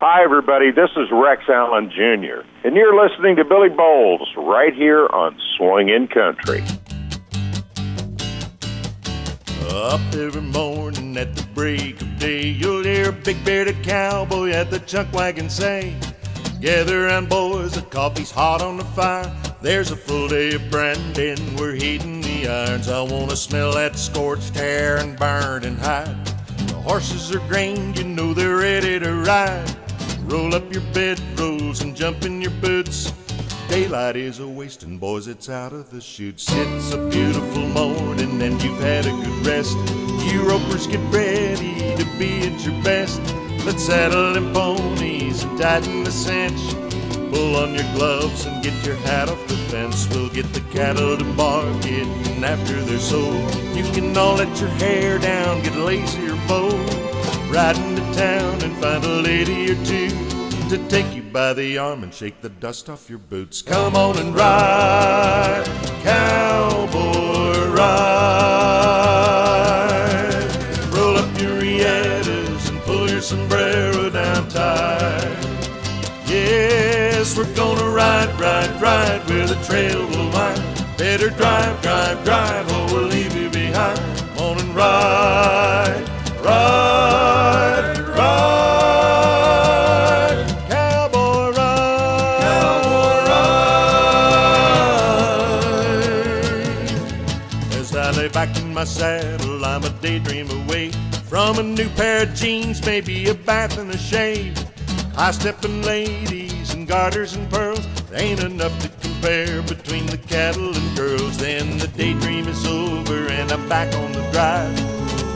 Hi, everybody. This is Rex Allen Jr., and you're listening to Billy Bowles right here on Swingin' Country. Up every morning at the break of day, you'll hear a big-bearded cowboy at the chuck wagon say, "Gather round, boys, the coffee's hot on the fire. There's a full day of branding, we're heating the irons. I want to smell that scorched hair and burning hide. The horses are grained, you know they're ready to ride. Roll up your bedrolls and jump in your boots. Daylight is a wasting, boys, it's out of the chutes. It's a beautiful morning and you've had a good rest. You ropers get ready to be at your best. Let's saddle them ponies and tighten the cinch. Pull on your gloves and get your hat off the fence. We'll get the cattle to market, and after they're sold, you can all let your hair down, get lazy or bold. Ride into town and find a lady or two to take you by the arm and shake the dust off your boots. Come on and ride, cowboy, ride. Roll up your rietas and pull your sombrero down tight. Yes, we're gonna ride, ride, ride where the trail will wind. Better drive, drive, drive, or we'll leave you behind. Come on and ride, ride, ride, cowboy, ride, cowboy, ride. As I lay back in my saddle, I'm a daydream away from a new pair of jeans, maybe a bath and a shave. High-stepping ladies and garters and pearls, there ain't enough to compare between the cattle and girls. Then the daydream is over and I'm back on the drive.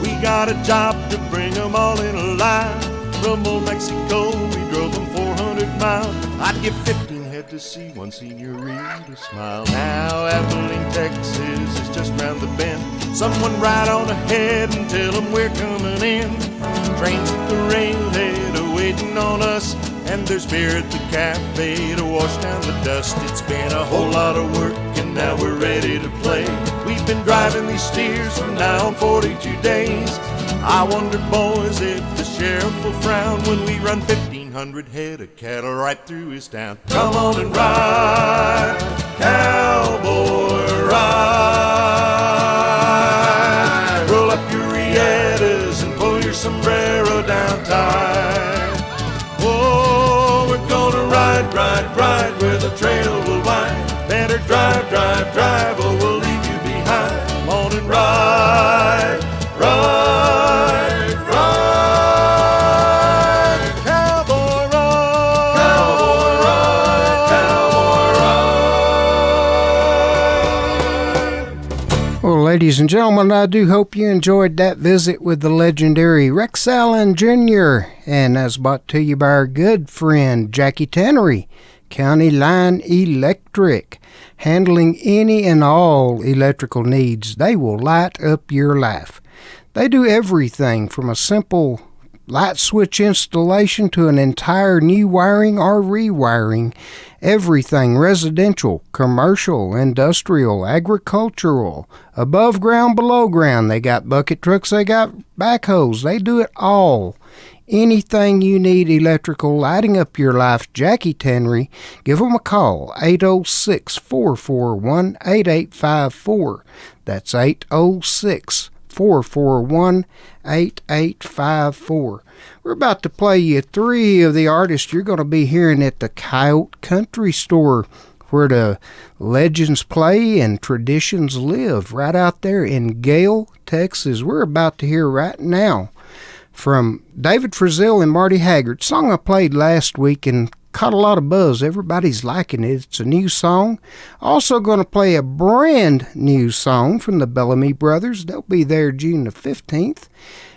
We got a job to bring them all in alive. From old Mexico, we drove them 400 miles. I'd give 15 head to see one senorita smile. Now Abilene, Texas is just round the bend. Someone ride on ahead and tell them we're coming in. Trains at the railhead are waiting on us, and there's beer at the cafe to wash down the dust. It's been a whole lot of work and now we're ready to play. We've been driving these steers from now on 42 days. I wonder, boys, if the sheriff will frown when we run 1,500 head of cattle right through his town. Come on and ride, cowboy, ride. Roll up your rietas and pull your sombrero down tight. Oh, we're gonna ride, ride, ride where the trail will wind. Better drive, drive, drive, or we'll leave you behind. ladies and gentlemen, I do hope you enjoyed that visit with the legendary Rex Allen Jr. And that's brought to you by our good friend Jackie Tannery, County Line Electric. Handling any and all electrical needs, they will light up your life. They do everything from a simple light switch installation to an entire new wiring or rewiring. Everything residential, commercial, industrial, agricultural, above ground, below ground. They got bucket trucks, they got backhoes, they do it all. Anything you need electrical lighting up your life, Jackie Tannery, give them a call, 806-441-8854. That's 806-441-8854. We're about to play you 3 of the artists you're going to be hearing at the Coyote Country Store, where the legends play and traditions live, right out there in Gale, Texas. We're about to hear right now from David Frizzell and Marty Haggard. Song I played last week and caught a lot of buzz. Everybody's liking it. It's a new song. Also going to play a brand new song from the Bellamy Brothers. They'll be there June the 15th.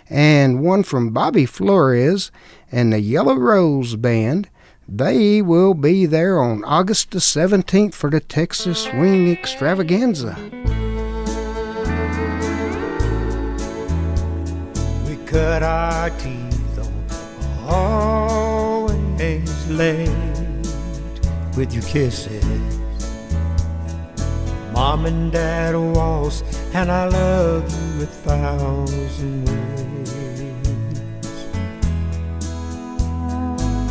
And one from Bobby Flores and the Yellow Rose Band. They will be there on August the 17th for the Texas Swing Extravaganza. We cut our teeth on always late with your kisses. Mom and Dad waltz, and I love you 1,000 ways.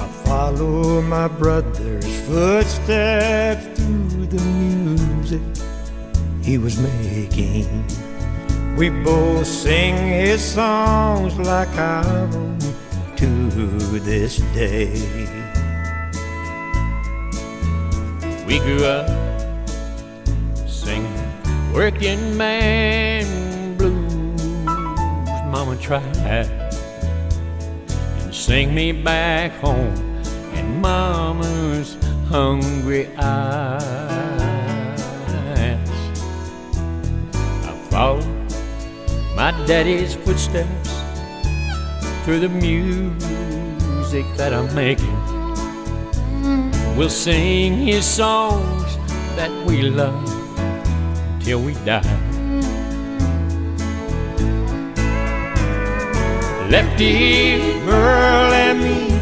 I follow my brother's footsteps through the music he was making. We both sing his songs like our own to this day. We grew up singing working man blues. Mama tried and sing me back home in Mama's hungry eyes. I followed my daddy's footsteps through the music that I'm making. We'll sing his songs that we love till we die. Lefty, Merle, and me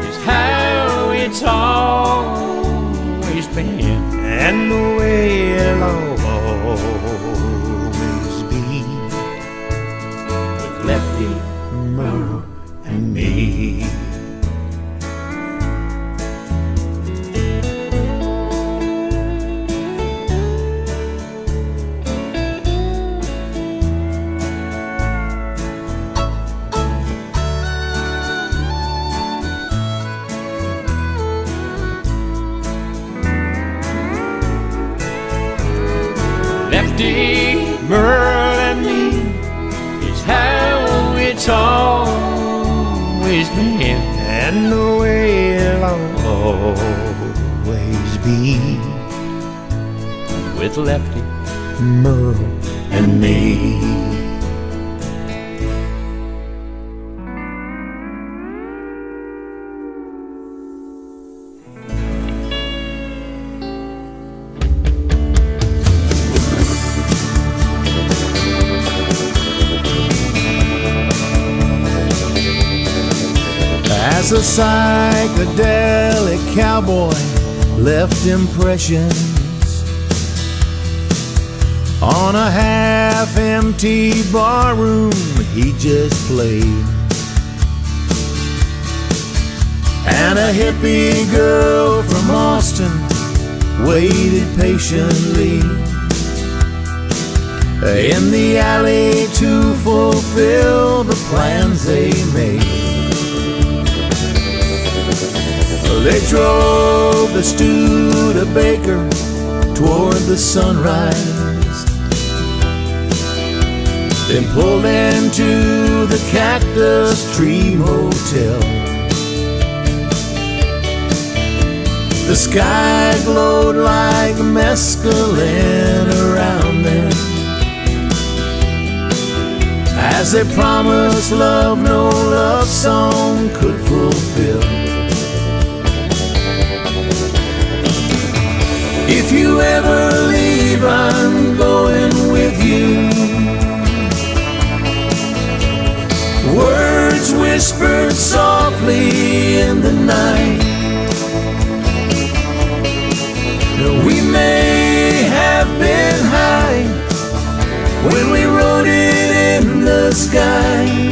is how it's always been, and the way it'll always be, with Lefty, Merle, and me. Merle and me is how it's always been, and the way it'll always be, with Lefty, Merle, and me. As a psychedelic cowboy left impressions on a half-empty barroom he just played, and a hippie girl from Austin waited patiently in the alley to fulfill the plans they made. They drove the Studebaker toward the sunrise, then pulled into the Cactus Tree Motel. The sky glowed like mescaline around them, as they promised love no love song could fulfill. If you ever leave, I'm going with you. Words whispered softly in the night. We may have been high when we wrote it in the sky,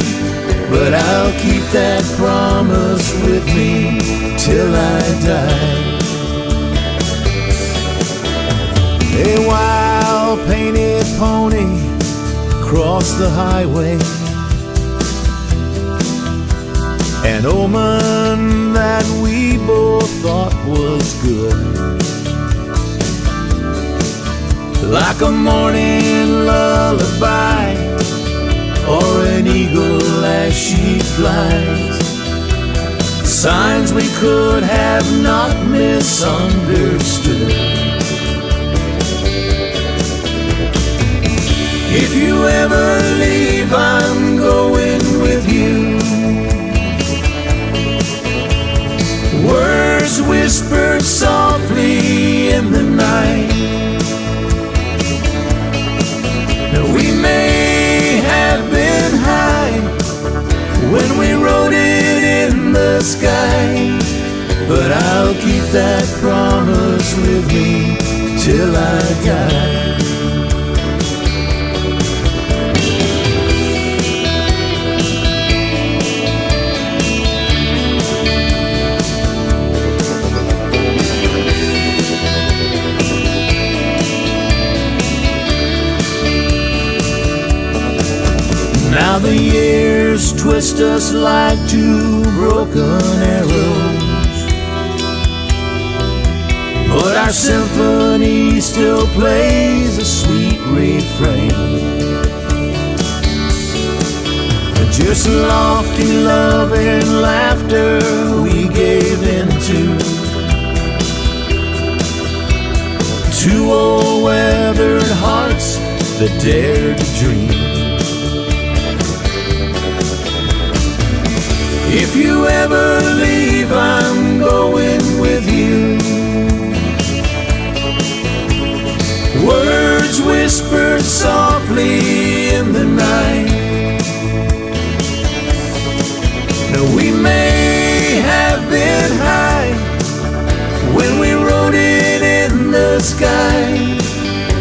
but I'll keep that promise with me till I die. A wild painted pony crossed the highway, an omen that we both thought was good. Like a morning lullaby, or an eagle as she flies, signs we could have not misunderstood. If you ever leave, I'm going with you. Words whispered softly in the night. We may have been high when we wrote it in the sky, but I'll keep that promise with me till I die. Now the years twist us like two broken arrows, but our symphony still plays a sweet refrain. Just lofty love and laughter we gave into, two old weathered hearts that dared to dream. If you ever leave, I'm going with you. Words whispered softly in the night. Now we may have been high when we wrote it in the sky,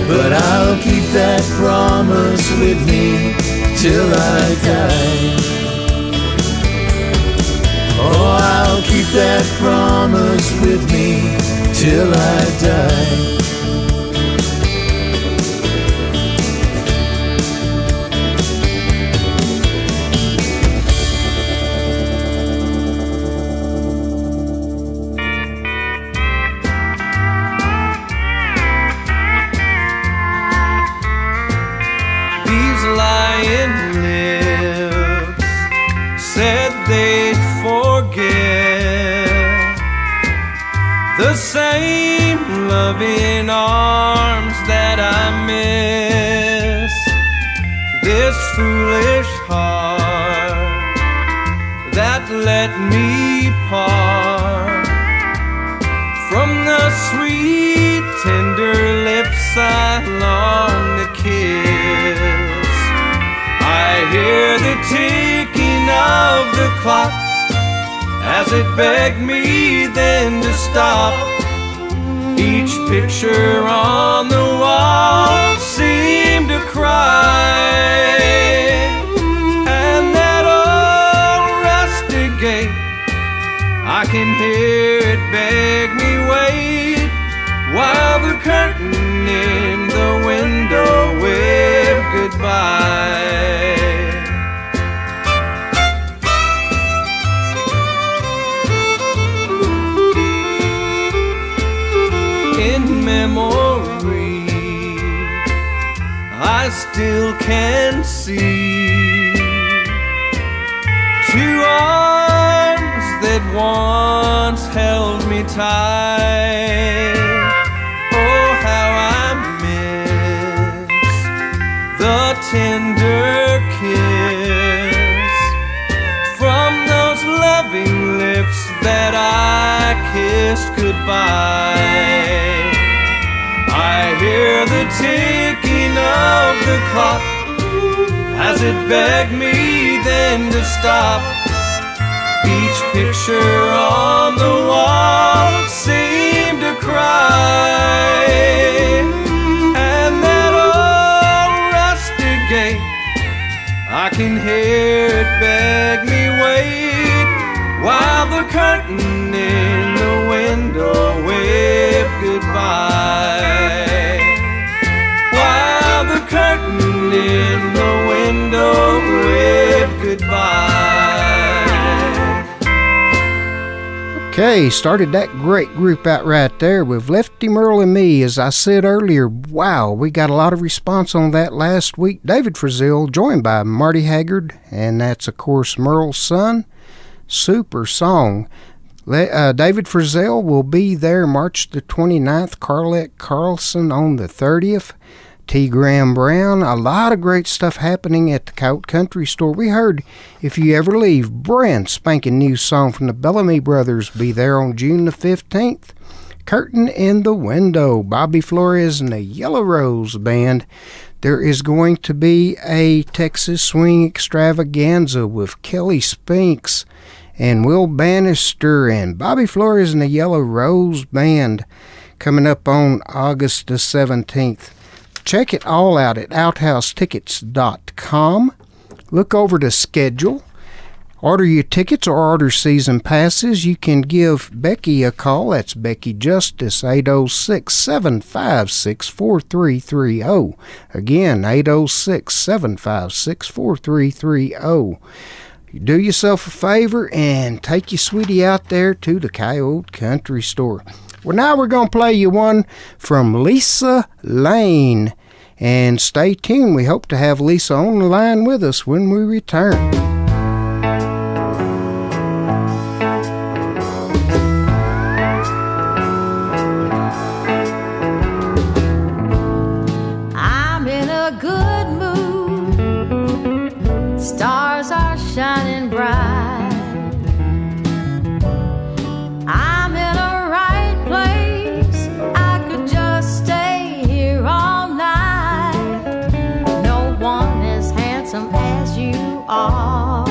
but I'll keep that promise with me till I die. Oh, I'll keep that promise with me till I die. These lying lips said they'd forget the same loving arms that I miss. This foolish heart that let me part from the sweet tender lips I long to kiss. I hear the ticking of the clock as it begged me then to stop. Each picture on the wall seemed to cry, and that old rusty gate, I can hear it beg me wait, while the curtain in the window waved goodbye. In memory, I still can see two arms that once held me tight. Oh, how I miss the tender kiss lips that I kissed goodbye. I hear the ticking of the clock as it begged me then to stop. Each picture on the wall seemed to cry, and that old rusty gate, I can hear it beg me wait, while the curtain in the window waved goodbye. While the curtain in the window waved goodbye. Okay, started that great group out right there with Lefty Merle and Me. As I said earlier, wow, we got a lot of response on that last week. David Frizzell, joined by Marty Haggard, and that's, of course, Merle's son. Super song. David Frizzell will be there March the 29th, Carlette Carlson on the 30th. T. Graham Brown, a lot of great stuff happening at the Coyote Country Store. We heard If You Ever Leave, brand spanking new song from the Bellamy Brothers, be there on June the 15th. Curtain in the Window, Bobby Flores and the Yellow Rose Band. There is going to be a Texas Swing Extravaganza with Kelly Spinks and Will Bannister and Bobby Flores and the Yellow Rose Band coming up on August the 17th. Check it all out at OuthouseTickets.com. Look over the schedule. Order your tickets or order season passes. You can give Becky a call. That's Becky Justice, 806-756-4330. Again, 806-756-4330. Do yourself a favor and take your sweetie out there to the Coyote Country Store. Well, now we're going to play you one from Lisa Lane. And stay tuned. We hope to have Lisa on the line with us when we return. I'm in a good mood. Stars are shining bright. I'm in a right place. I could just stay here all night. No one as handsome as you are.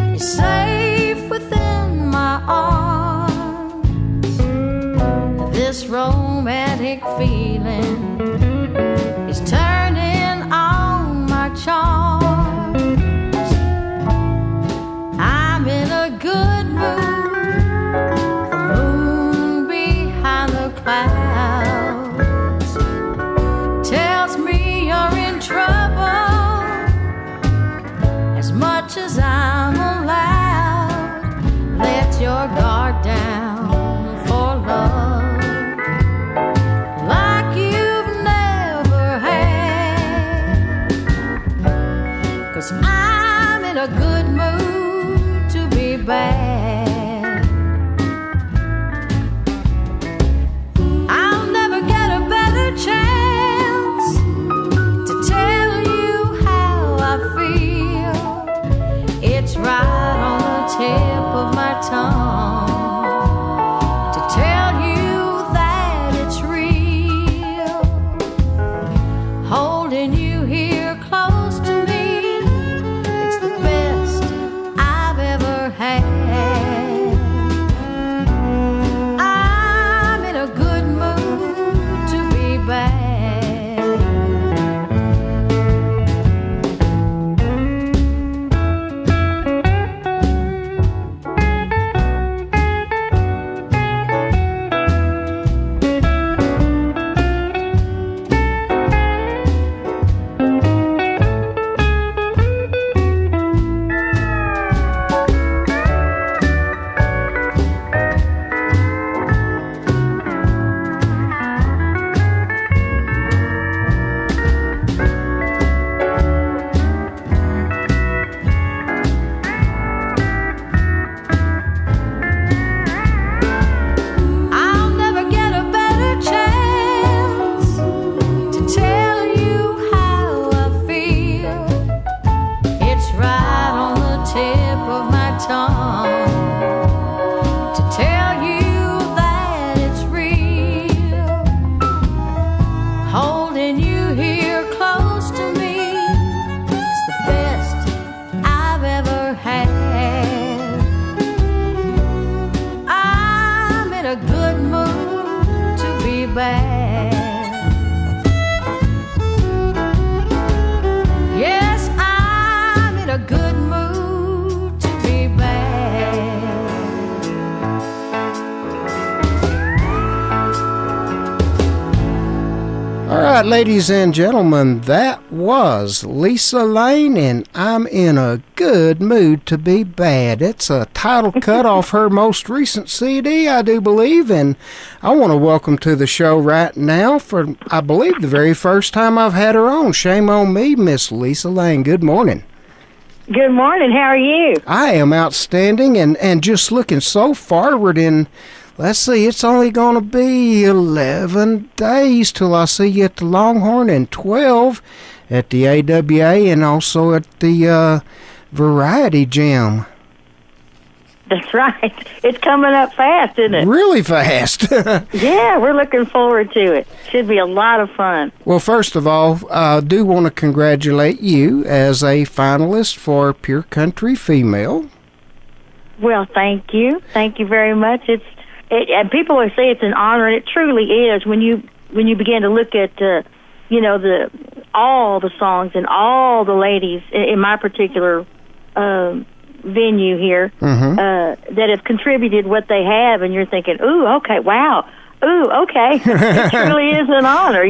You're safe within my arms. This romantic feeling is turning on my charms. I'm in a good mood. The moon behind the clouds tells me you're in trouble. As much as I'm allowed, let your guard down for love, like you've right, ladies and gentlemen, that was Lisa Lane, and I'm in a good mood to be bad. It's a title cut off her most recent CD, I do believe, and I want to welcome to the show right now for, I believe, the very first time I've had her on. Shame on me, Miss Lisa Lane. Good morning. Good morning. How are you? I am outstanding and just looking so forward in... Let's see, it's only going to be 11 days till I see you at the Longhorn and 12 at the AWA and also at the Variety Jam. That's right. It's coming up fast, isn't it? Really fast. Yeah, we're looking forward to it. Should be a lot of fun. Well, first of all, I do want to congratulate you as a finalist for Pure Country Female. Well, thank you. Thank you very much. And people always say it's an honor, and it truly is when you begin to look at all the songs and all the ladies in my particular venue here that have contributed what they have, and you're thinking, ooh, okay, wow, ooh, okay, it truly is an honor,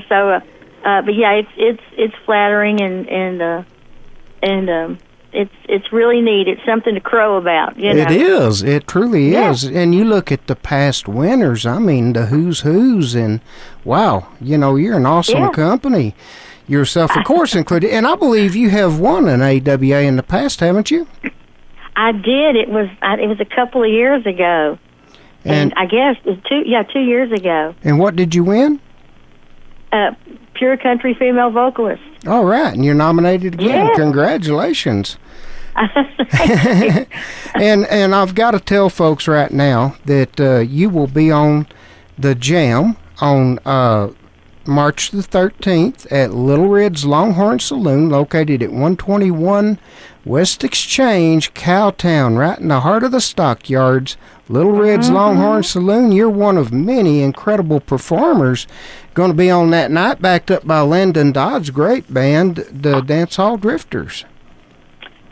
So, but yeah, it's flattering and It's really neat. It's something to crow about, It is. It truly is. And you look at the past winners, I mean, the who's, and wow, you're an awesome company. Yourself, of course, included. And I believe you have won an AWA in the past, haven't you? I did. It was a couple of years ago. And I guess it was 2 years ago. And what did you win? Pure Country Female Vocalist. All right, and you're nominated again. Yeah. Congratulations. and I've got to tell folks right now that you will be on the Jam on March the 13th at Little Red's Longhorn Saloon, located at 121 West Exchange, Cowtown, right in the heart of the stockyards. Little Red's Longhorn Saloon. You're one of many incredible performers going to be on that night, backed up by Landon Dodd's great band, the Dance Hall Drifters.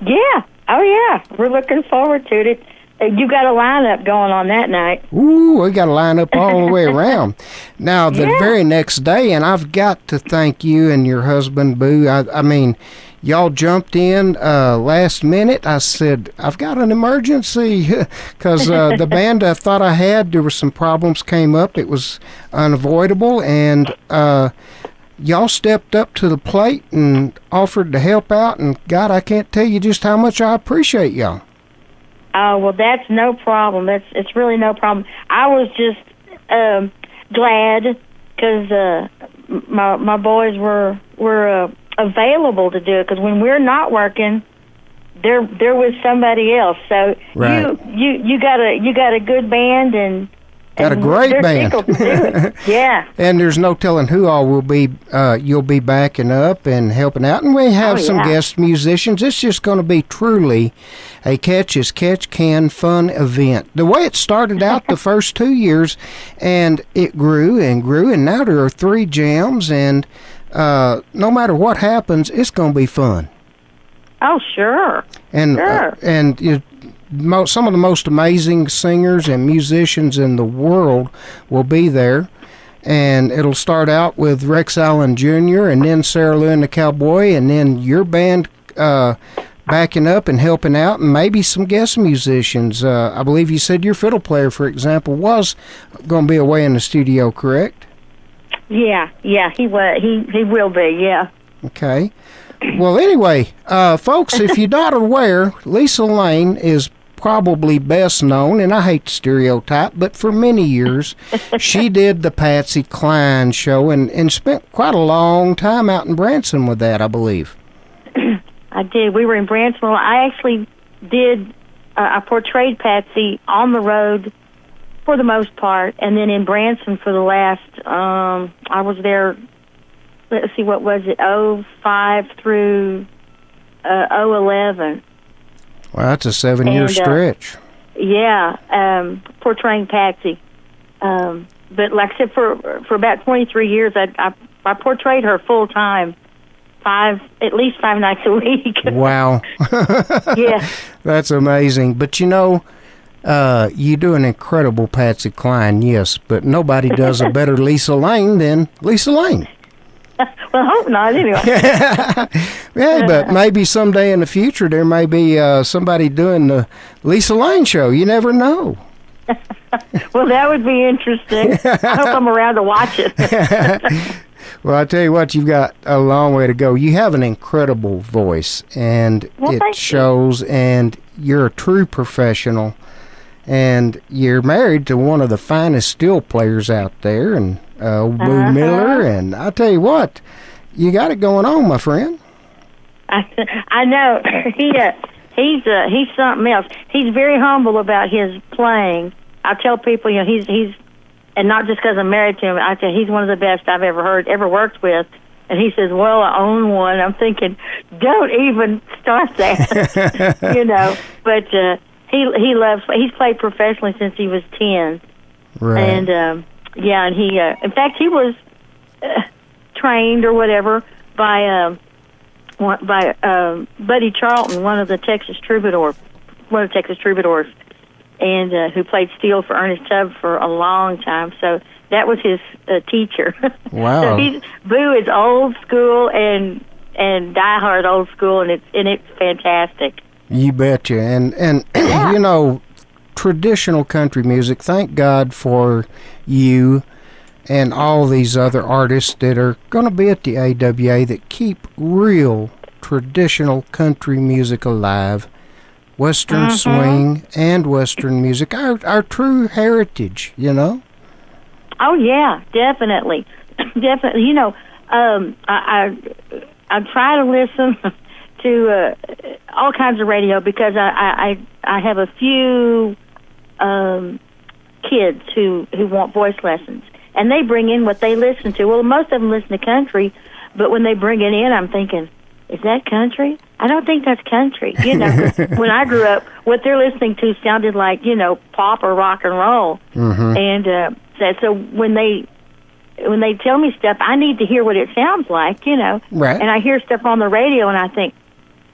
Yeah. Oh, yeah. We're looking forward to it. You got a lineup going on that night. Ooh, we got a lineup all the way around. Now, the very next day, and I've got to thank you and your husband, Boo. I mean, y'all jumped in last minute. I said, I've got an emergency because the band I thought I had, there were some problems came up. It was unavoidable, and y'all stepped up to the plate and offered to help out, and God, I can't tell you just how much I appreciate y'all. Oh, well, that's no problem. It's really no problem. I was just glad because my boys were available to do it, because when we're not working, they're with somebody else. So right. you got a good band and got a great band. To do it. Yeah. And there's no telling who all will be you'll be backing up and helping out, and we have some guest musicians. It's just going to be truly a catch as catch can fun event. The way it started out the first 2 years, and it grew and grew, and now there are 3 jams, and no matter what happens, it's going to be fun. Oh, sure. And some of the most amazing singers and musicians in the world will be there. And it'll start out with Rex Allen Jr. and then Sarah Lou and the Cowboy, and then your band backing up and helping out, and maybe some guest musicians. I believe you said your fiddle player, for example, was going to be away in the studio, correct? Yeah, he will be, yeah. Okay. Well, anyway, folks, if you're not aware, Lisa Lane is probably best known, and I hate to stereotype, but for many years, she did the Patsy Cline show and spent quite a long time out in Branson with that, I believe. I did. We were in Branson. I actually did, I portrayed Patsy on the road for the most part, and then in Branson for the last, I was there, let's see, what was it, 05 through 011. Well, that's a 7-year stretch. Yeah, portraying Patsy. But like I said, for about 23 years, I portrayed her full time, at least 5 nights a week. Wow. Yeah. That's amazing. But you know, you do an incredible Patsy Cline, yes, but nobody does a better Lisa Lane than Lisa Lane. Well, I hope not, anyway. Yeah, but maybe someday in the future there may be somebody doing the Lisa Lane show. You never know. Well, that would be interesting. I hope I'm around to watch it. Well, I tell you what, you've got a long way to go. You have an incredible voice, and it shows, and you're a true professional, and you're married to one of the finest steel players out there, and Boo Miller, and I tell you what, you got it going on, my friend. I know. He's something else. He's very humble about his playing. I tell people, he's and not just because I'm married to him. I tell he's one of the best I've ever worked with. And he says, "Well, I own one." I'm thinking, don't even start that, But he loves. He's played professionally since he was 10. Right. And and he, in fact, he was trained or whatever by Buddy Charlton, one of the Texas Troubadours, and who played steel for Ernest Tubb for a long time. So that was his teacher. Wow. So Boo is old school and diehard old school, and it's fantastic. You betcha. And traditional country music, thank God for you and all these other artists that are going to be at the AWA that keep real traditional country music alive, Western swing and Western music, our true heritage, Oh yeah, definitely, definitely. I try to listen to all kinds of radio because I have a few kids who want voice lessons, and they bring in what they listen to. Well, most of them listen to country, but when they bring it in, I'm thinking, is that country? I don't think that's country. 'Cause when I grew up, what they're listening to sounded like, pop or rock and roll. Mm-hmm. And so when they tell me stuff, I need to hear what it sounds like, Right. And I hear stuff on the radio, and I think,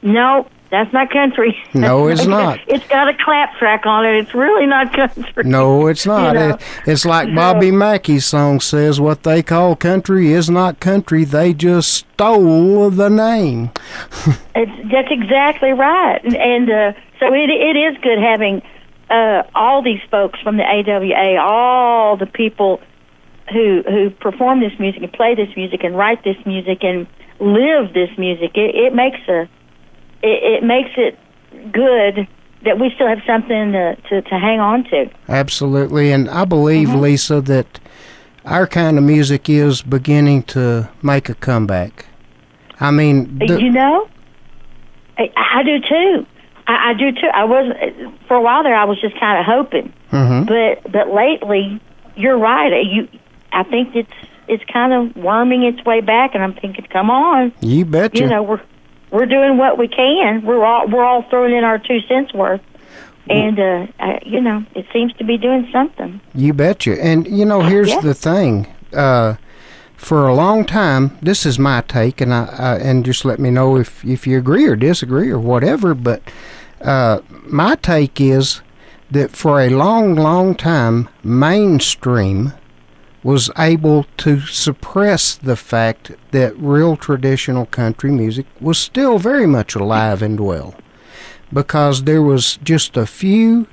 no, that's not country. No, it's not. It's got a clap track on it. It's really not country. No, it's not. It's like Bobby Mackey's song says, what they call country is not country. They just stole the name. That's exactly right. And so it is good having all these folks from the AWA, all the people who perform this music and play this music and write this music and live this music. It makes it good that we still have something to hang on to. Absolutely, and I believe, Lisa, that our kind of music is beginning to make a comeback. I mean, I do too. I do too. I was for a while there. I was just kind of hoping, but lately, you're right. I think it's kind of worming its way back, and I'm thinking, come on, you betcha. We're doing what we can. We're all throwing in our 2 cents worth, and it seems to be doing something. You betcha. And here's the thing. For a long time, this is my take, and and just let me know if you agree or disagree or whatever. But my take is that for a long, long time, mainstream was able to suppress the fact that real traditional country music was still very much alive and well, because there was just a few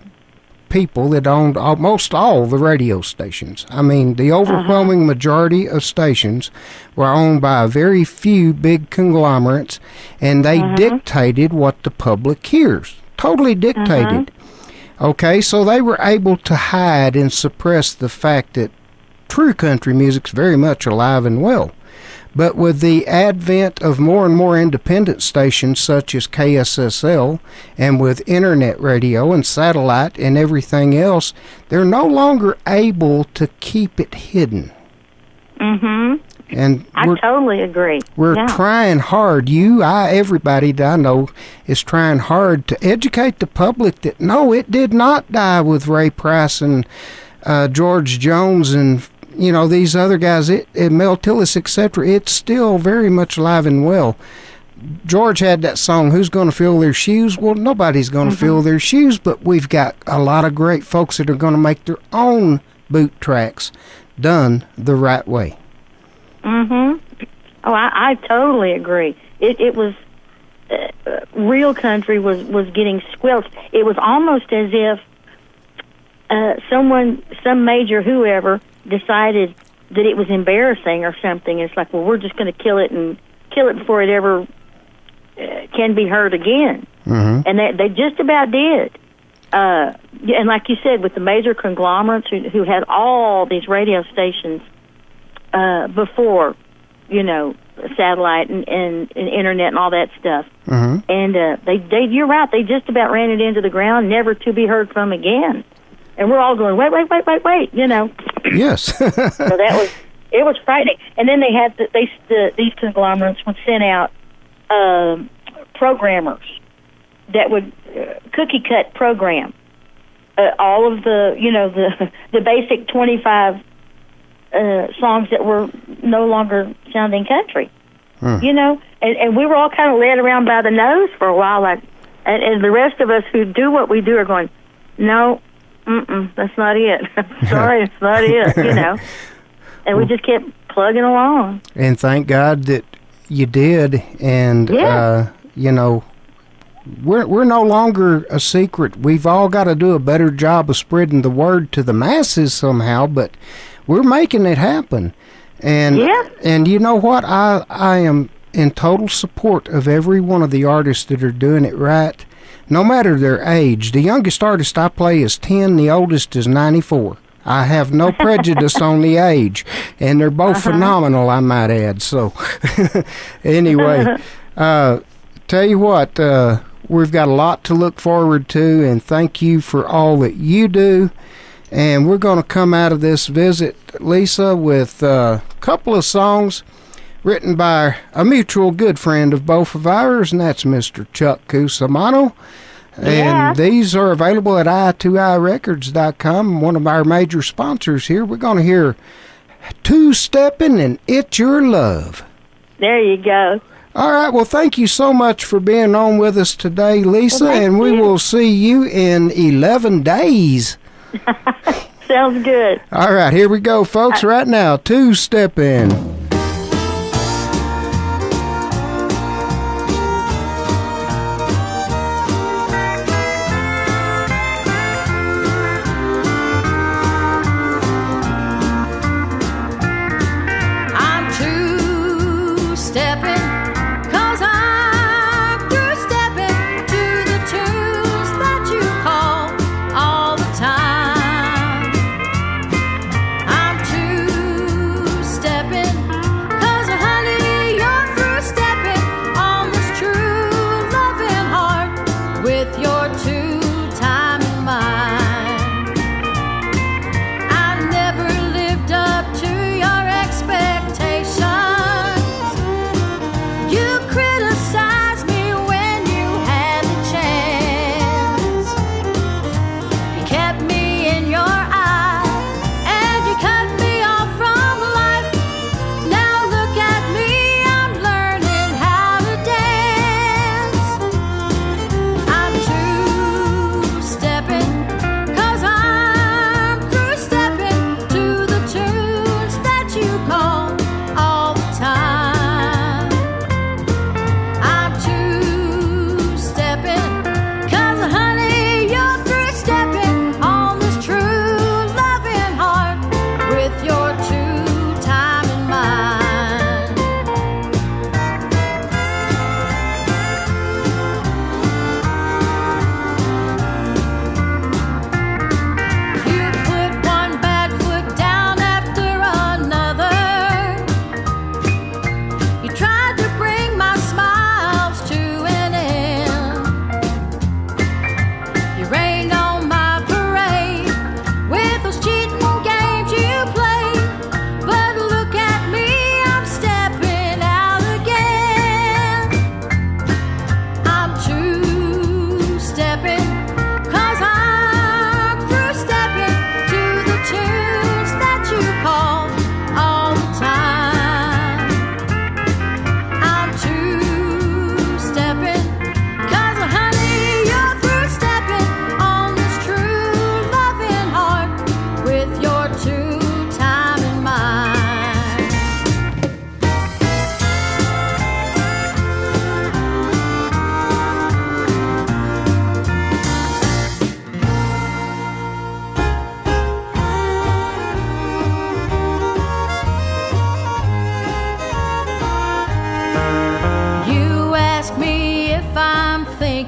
people that owned almost all the radio stations. I mean, the overwhelming majority of stations were owned by a very few big conglomerates, and they dictated what the public hears. Totally dictated. Okay, so they were able to hide and suppress the fact that true country music's very much alive and well. But with the advent of more and more independent stations such as KSSL, and with internet radio and satellite and everything else, they're no longer able to keep it hidden. And I totally agree. We're trying hard. Everybody that I know is trying hard to educate the public that no, it did not die with Ray Price and George Jones and these other guys, Mel Tillis, etc. It's still very much alive and well. George had that song, Who's Gonna Fill Their Shoes? Well, nobody's going to fill their shoes, but we've got a lot of great folks that are going to make their own boot tracks done the right way. Oh, I totally agree. It was real country was getting squelched. It was almost as if some major whoever decided that it was embarrassing or something. It's like, well, we're just going to kill it before it ever can be heard again. Mm-hmm. And they just about did. And like you said, with the major conglomerates who had all these radio stations before, satellite and internet and all that stuff. Mm-hmm. And you're right, they just about ran it into the ground, never to be heard from again. And we're all going, wait, Yes. So it was frightening. And then they had these conglomerates would send out programmers that would cookie cut program all of the the basic 25 songs that were no longer sounding country. And we were all kind of led around by the nose for a while, and the rest of us who do what we do are going, no, that's not it. Sorry, it's not it. And we just kept plugging along. And thank God that you did, and we're no longer a secret. We've all got to do a better job of spreading the word to the masses somehow, but we're making it happen. And you know what? I am in total support of every one of the artists that are doing it right, no matter their age. The youngest artist I play is 10, the oldest is 94. I have no prejudice on the age, and they're both phenomenal, I might add. So, anyway, tell you what, we've got a lot to look forward to, and thank you for all that you do. And we're going to come out of this visit, Lisa, with a couple of songs written by a mutual good friend of both of ours, and that's Mr. Chuck Cusimano. And these are available at i2irecords.com, one of our major sponsors here. We're going to hear Two-Steppin' and It's Your Love. There you go. All right, well, thank you so much for being on with us today, Lisa, and we will see you in 11 days. Sounds good. All right, here we go, folks, right now. Two-Steppin'. Stepping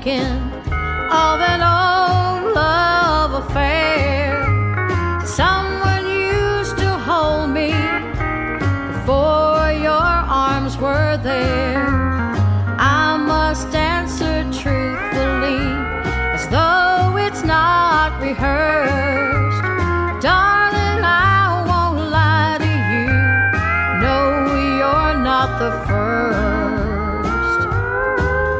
thinking of an old love affair. Someone used to hold me before your arms were there. I must answer truthfully as though it's not rehearsed. Darling, I won't lie to you. No, you're not the first.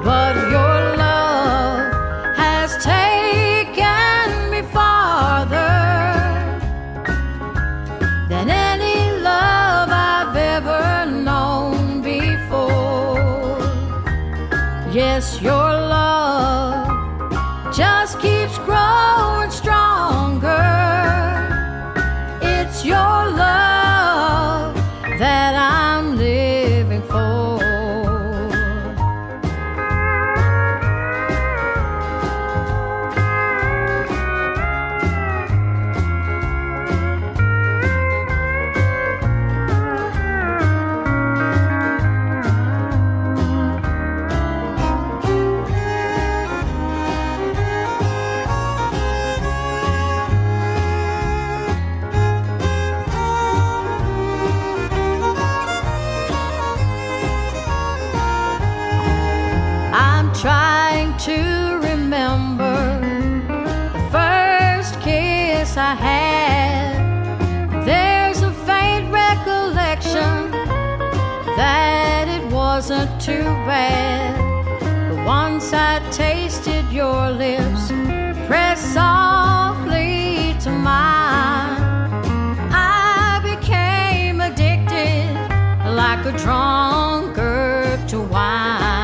But your love has taken me farther than any love I've ever known before. Yes, your love just keeps growing stronger. It's your love that I'm living for. I'm trying to remember the first kiss I had. There's a faint recollection that it wasn't too bad. But once I tasted your lips pressed softly to mine, I became addicted like a drunkard to wine.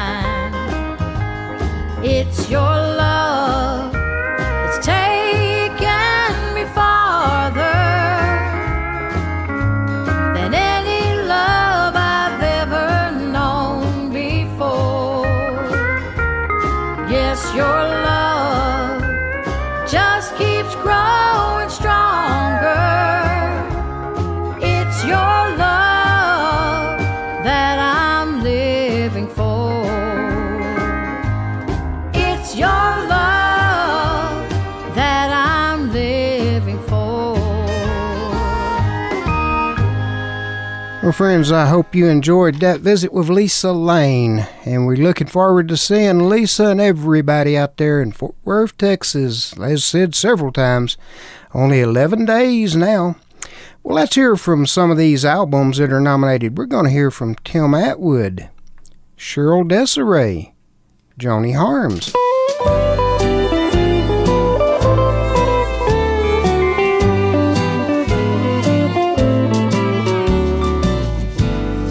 It's your love that's taken me farther than any love I've ever known before. Yes, your love just keeps growing stronger. It's your love that I'm living for. It's your love that I'm living for. Well, friends, I hope you enjoyed that visit with Lisa Lane, and we're looking forward to seeing Lisa and everybody out there in Fort Worth, Texas. As said several times, only 11 days now. Well, let's hear from some of these albums that are nominated. We're going to hear from Tim Atwood, Cheryl Desiree, Joni Harms.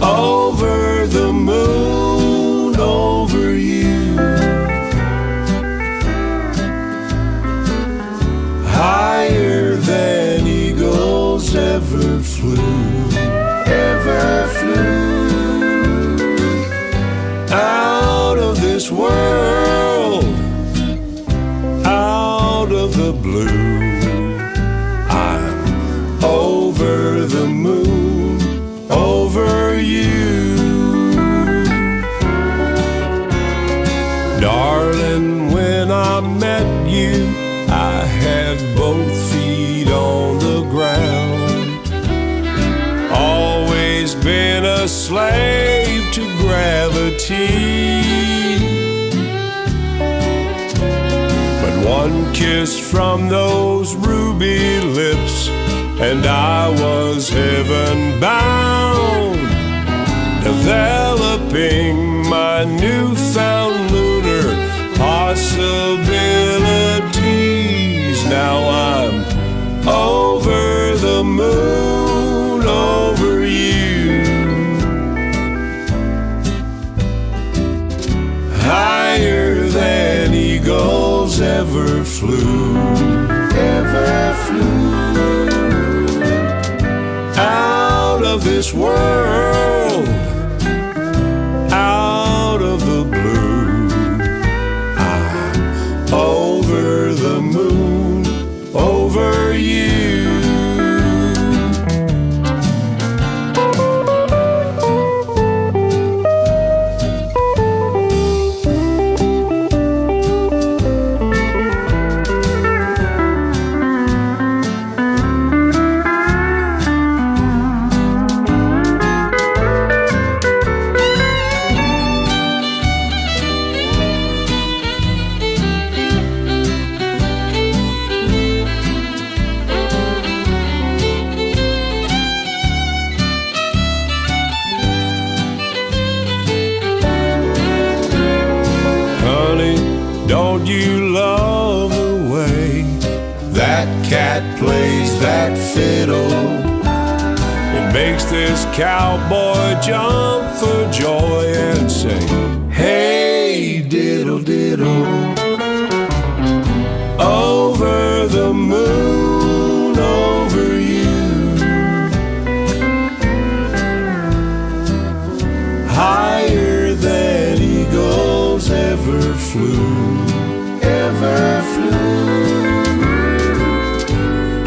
Over the moon, over you, higher than eagles ever flew, out of this world, out of the blue. I'm over the moon, over you. Darling, when I met you, I had both feet on the ground. Always been a slave to gravity. But one kiss from those ruby lips and I was heaven bound, developing my newfound lunar possibilities. Now I'm over the moon, over you, higher than eagles ever flew, out of this world, out of the blue. I'm over the moon, over you. Don't you love the way that cat plays that fiddle? It makes this cowboy jump for joy and say, hey, diddle diddle. Over the moon, over you, higher than eagles ever flew,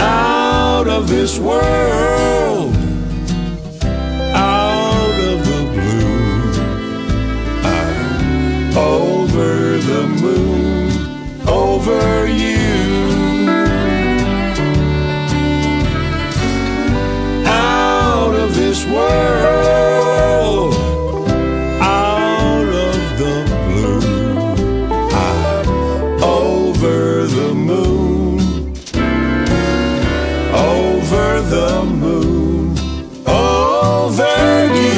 out of this world, out of the blue. I'm over the moon, over you, out of this world, out of the blue. I'm over the moon, over the moon, over you.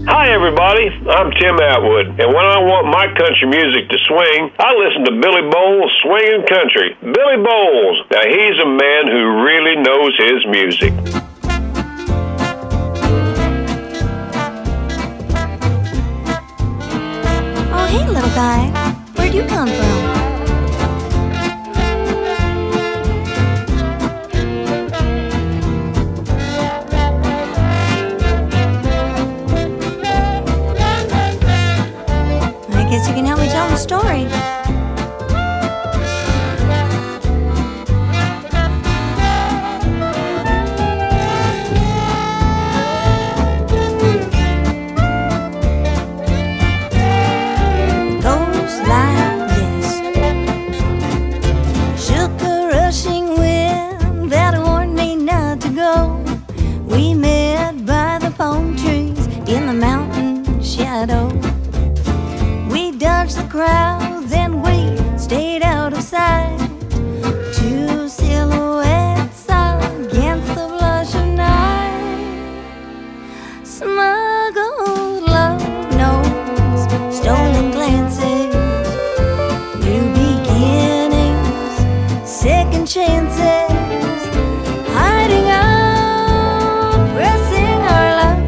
Hi, everybody. I'm Tim Atwood, and when I want my country music to swing, I listen to Billy Bowles' Swingin' Country. Billy Bowles. Now, he's a man who really knows his music. Oh, hey, little guy. Where'd you come from? I guess you can help me tell the story. Goes like this. Shook a rushing wind that warned me not to go. We met by the palm trees in the mountain shadow. We dodged the crowds and we stayed out of sight. Two silhouettes against the blush of night. Smuggled love notes, stolen glances, new beginnings, second chances, hiding out, pressing our luck.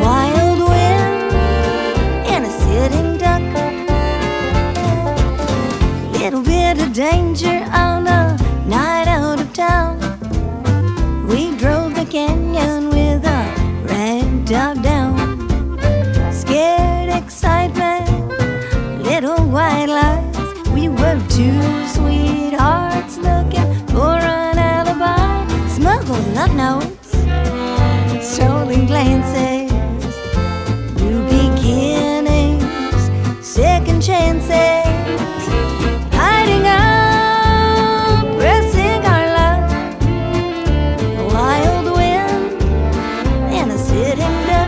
Wild wind and a sitting duck. Little bit of danger on a night out of town. We drove the canyon with a rag top down. Scared excitement, little white lies. We were two sweethearts looking for an alibi. Smuggled love notes, stolen glances, new beginnings, second chances, hiding out, pressing our luck. A wild wind and a sitting duck.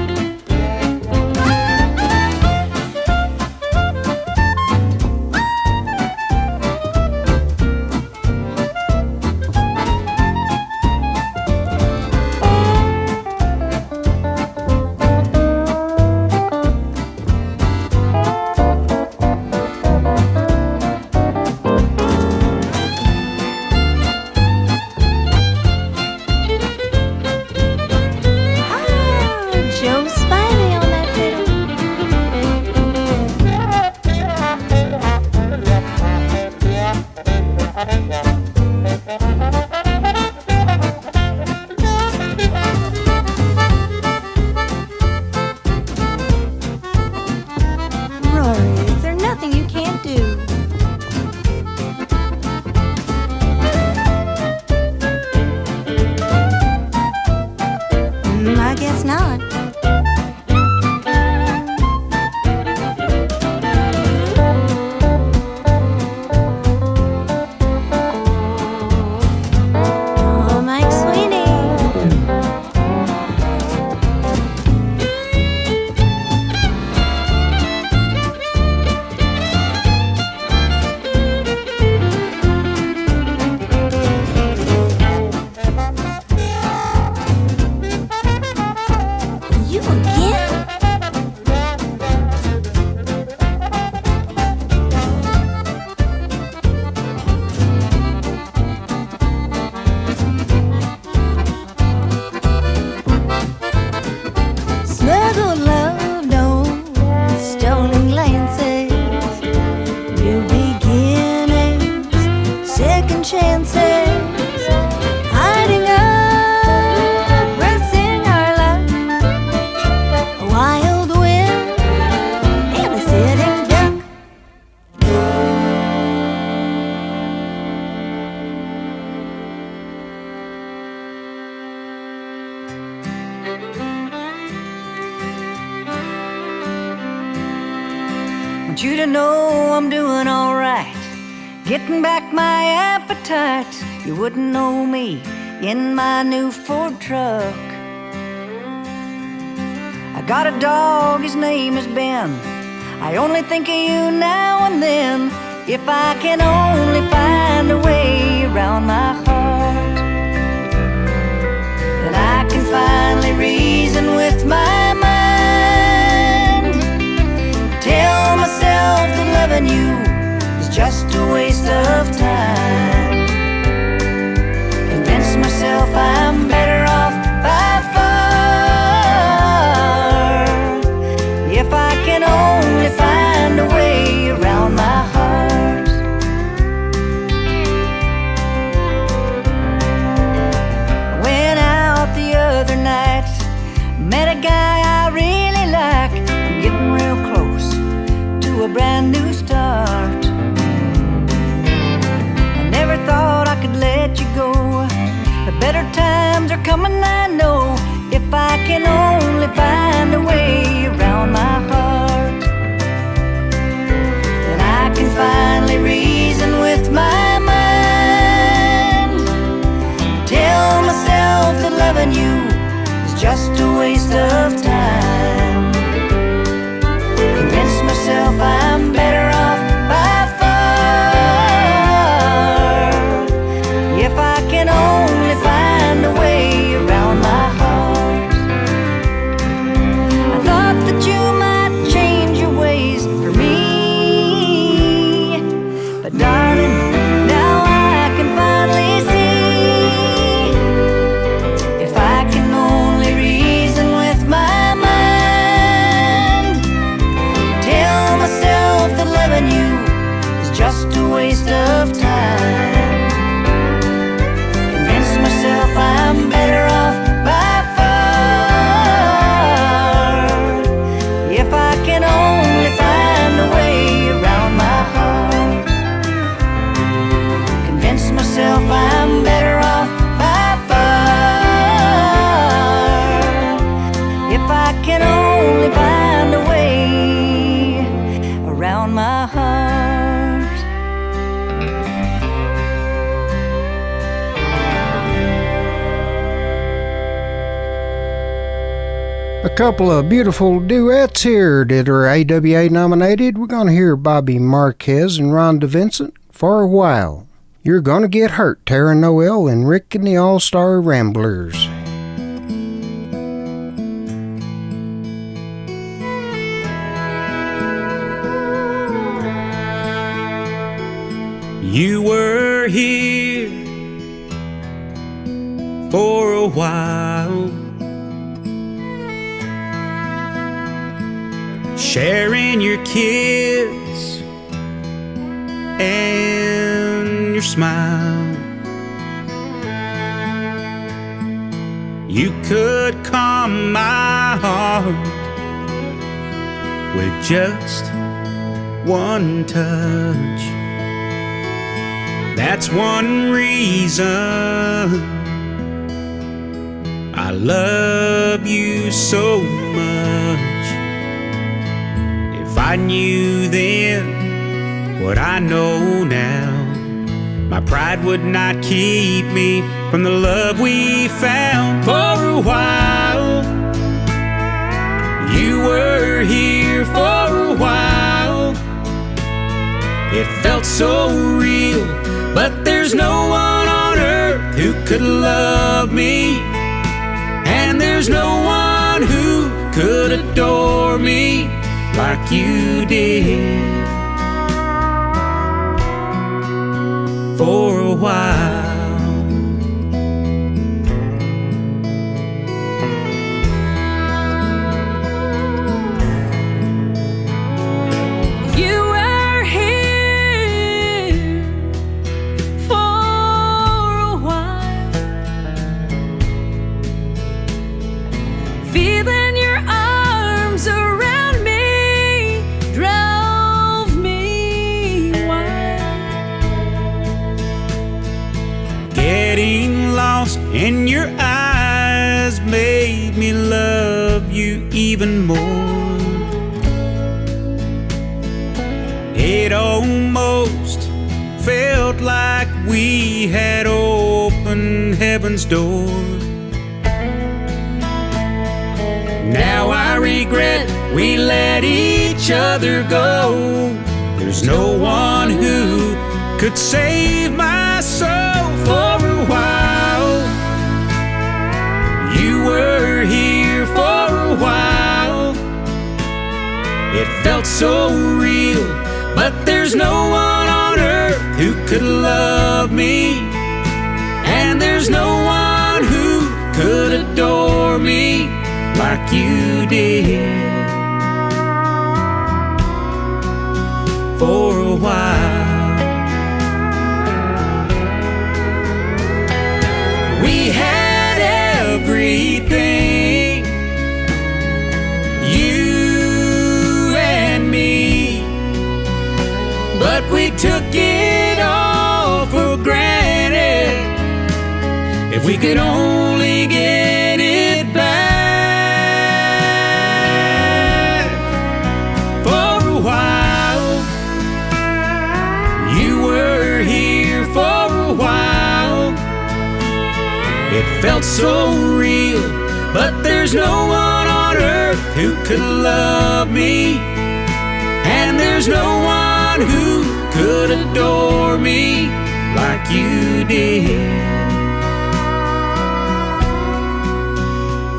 Want you to know I'm doing alright, getting back my appetite. You wouldn't know me in my new Ford truck. I got a dog, his name is Ben. I only think of you now and then. If I can only find a way around my heart, then I can finally reason with my mind. Tell myself that loving you is just a waste of time. Convince myself I'm better off by far. If I can only find a way around my heart. I went out the other night, met a guy I really like. I'm getting real close to a brand new start. I never thought I could let you go, but better times are coming, I know. If I can only find a way around my heart, then I can finally reason with my mind. Tell myself that loving you is just a waste of time. Convince myself I'm better off by far. If I can only find a way around my heart. That you might change your ways for me, but darling, now I can finally see. If I can only reason with my mind, tell myself that loving you is just a waste of time. Convince myself I'm better off by if I can only find a way around my heart. Convince myself I'm better off by far. If I can only find a way around my heart. A couple of beautiful duets here that are AWA nominated. We're going to hear Bobby Marquez and Rhonda Vincent, For a While. You're Gonna Get Hurt, Tara Noel and Rick and the All-Star Ramblers. You were here for a while, sharing your kiss and your smile. You could calm my heart with just one touch. That's one reason I love you so much. If I knew then what I know now, my pride would not keep me from the love we found. For a while, you were here for a while. It felt so real, but there's no one on earth who could love me, and there's no one who could adore me like you did. For a while, you were here for a while, feeling your arms around me drove me wild. getting lost in your eyes made me love you even more. It almost felt like we had opened heaven's door. Now I regret we let each other go. There's no one who could save my soul for a while. You were here for a while. It felt so real, but there's no one on earth who could love me. And there's no one who could adore me like you did. For a while we had everything, you and me, but we took it all for granted. If we could only get it back. For a while you were here for a while. It felt so real, but there's no one on earth who could love me. And there's no one who could adore me like you did.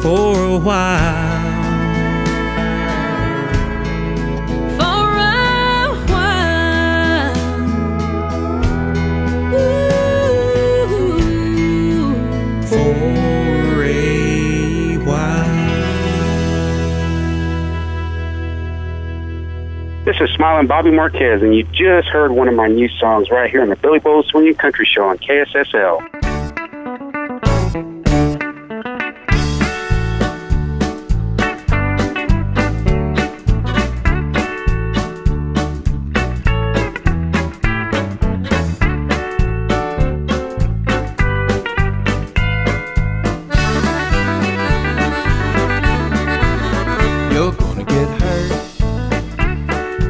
For a while. This is Smiling Bobby Marquez, and you just heard one of my new songs right here on the Billy Bowles Swinging Country Show on KSSL. You're gonna get hurt.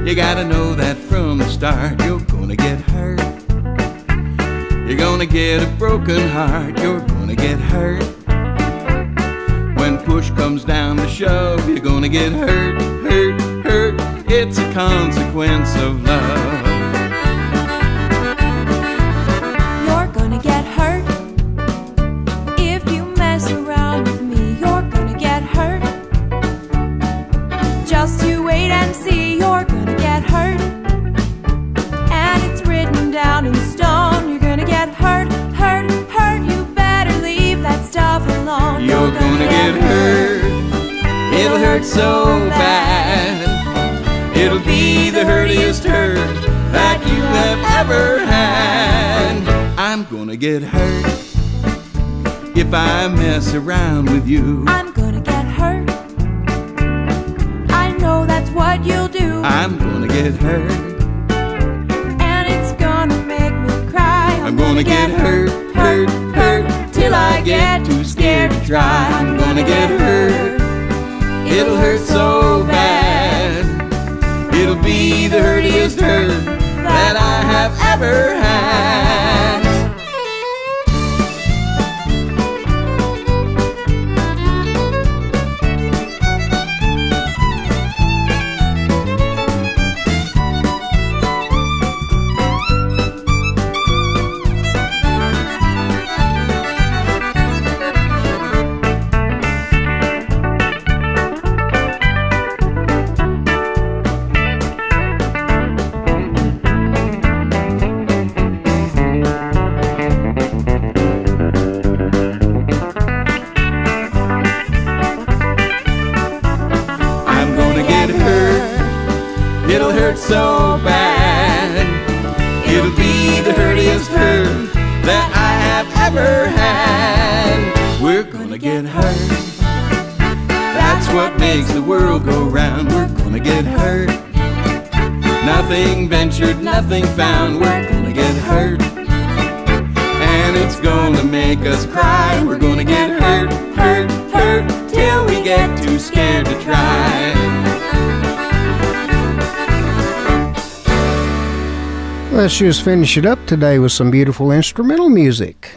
You gotta know that from the start. You're gonna get hurt. You're gonna get a broken heart. You're gonna get hurt. When push comes down to shove, you're gonna get hurt, hurt, hurt. It's a consequence of love. You're gonna get hurt if you mess around with me. You're gonna get hurt. Just you wait and see. You're gonna get hurt, and it's written down in stone. You're gonna get hurt, hurt, hurt. You better leave that stuff alone. You're gonna get hurt. It'll hurt so bad. It'll be the hurtiest hurt that you have ever had. I'm gonna get hurt if I mess around with you. I'm gonna get hurt. I know that's what you'll do. I'm gonna get hurt. And it's gonna make me cry. I'm gonna get hurt, hurt, hurt, till I get too scared to try. I'm gonna get hurt. It'll hurt so bad. It'll be the hurtiest hurt that I have ever had. It'll hurt so bad. It'll be the hurtiest hurt that I have ever had. We're gonna get hurt. That's what makes the world go round. We're gonna get hurt. Nothing ventured, nothing found. We're gonna get hurt. And it's gonna make us cry. We're gonna get hurt, hurt, hurt, till we get too scared to try. Let's just finish it up today with some beautiful instrumental music.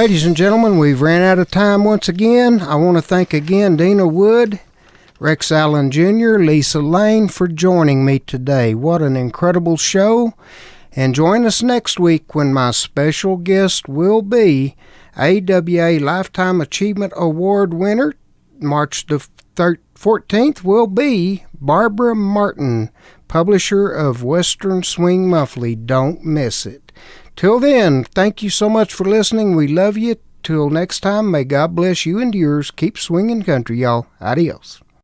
Ladies and gentlemen, we've ran out of time once again. I want to thank again Dina Wood, Rex Allen Jr., Lisa Lane for joining me today. What an incredible show. And join us next week when my special guest will be AWA Lifetime Achievement Award winner. March the 14th will be Barbara Martin, publisher of Western Swing Monthly. Don't miss it. Till then, thank you so much for listening. We love you. Till next time, may God bless you and yours. Keep swinging country, y'all. Adios.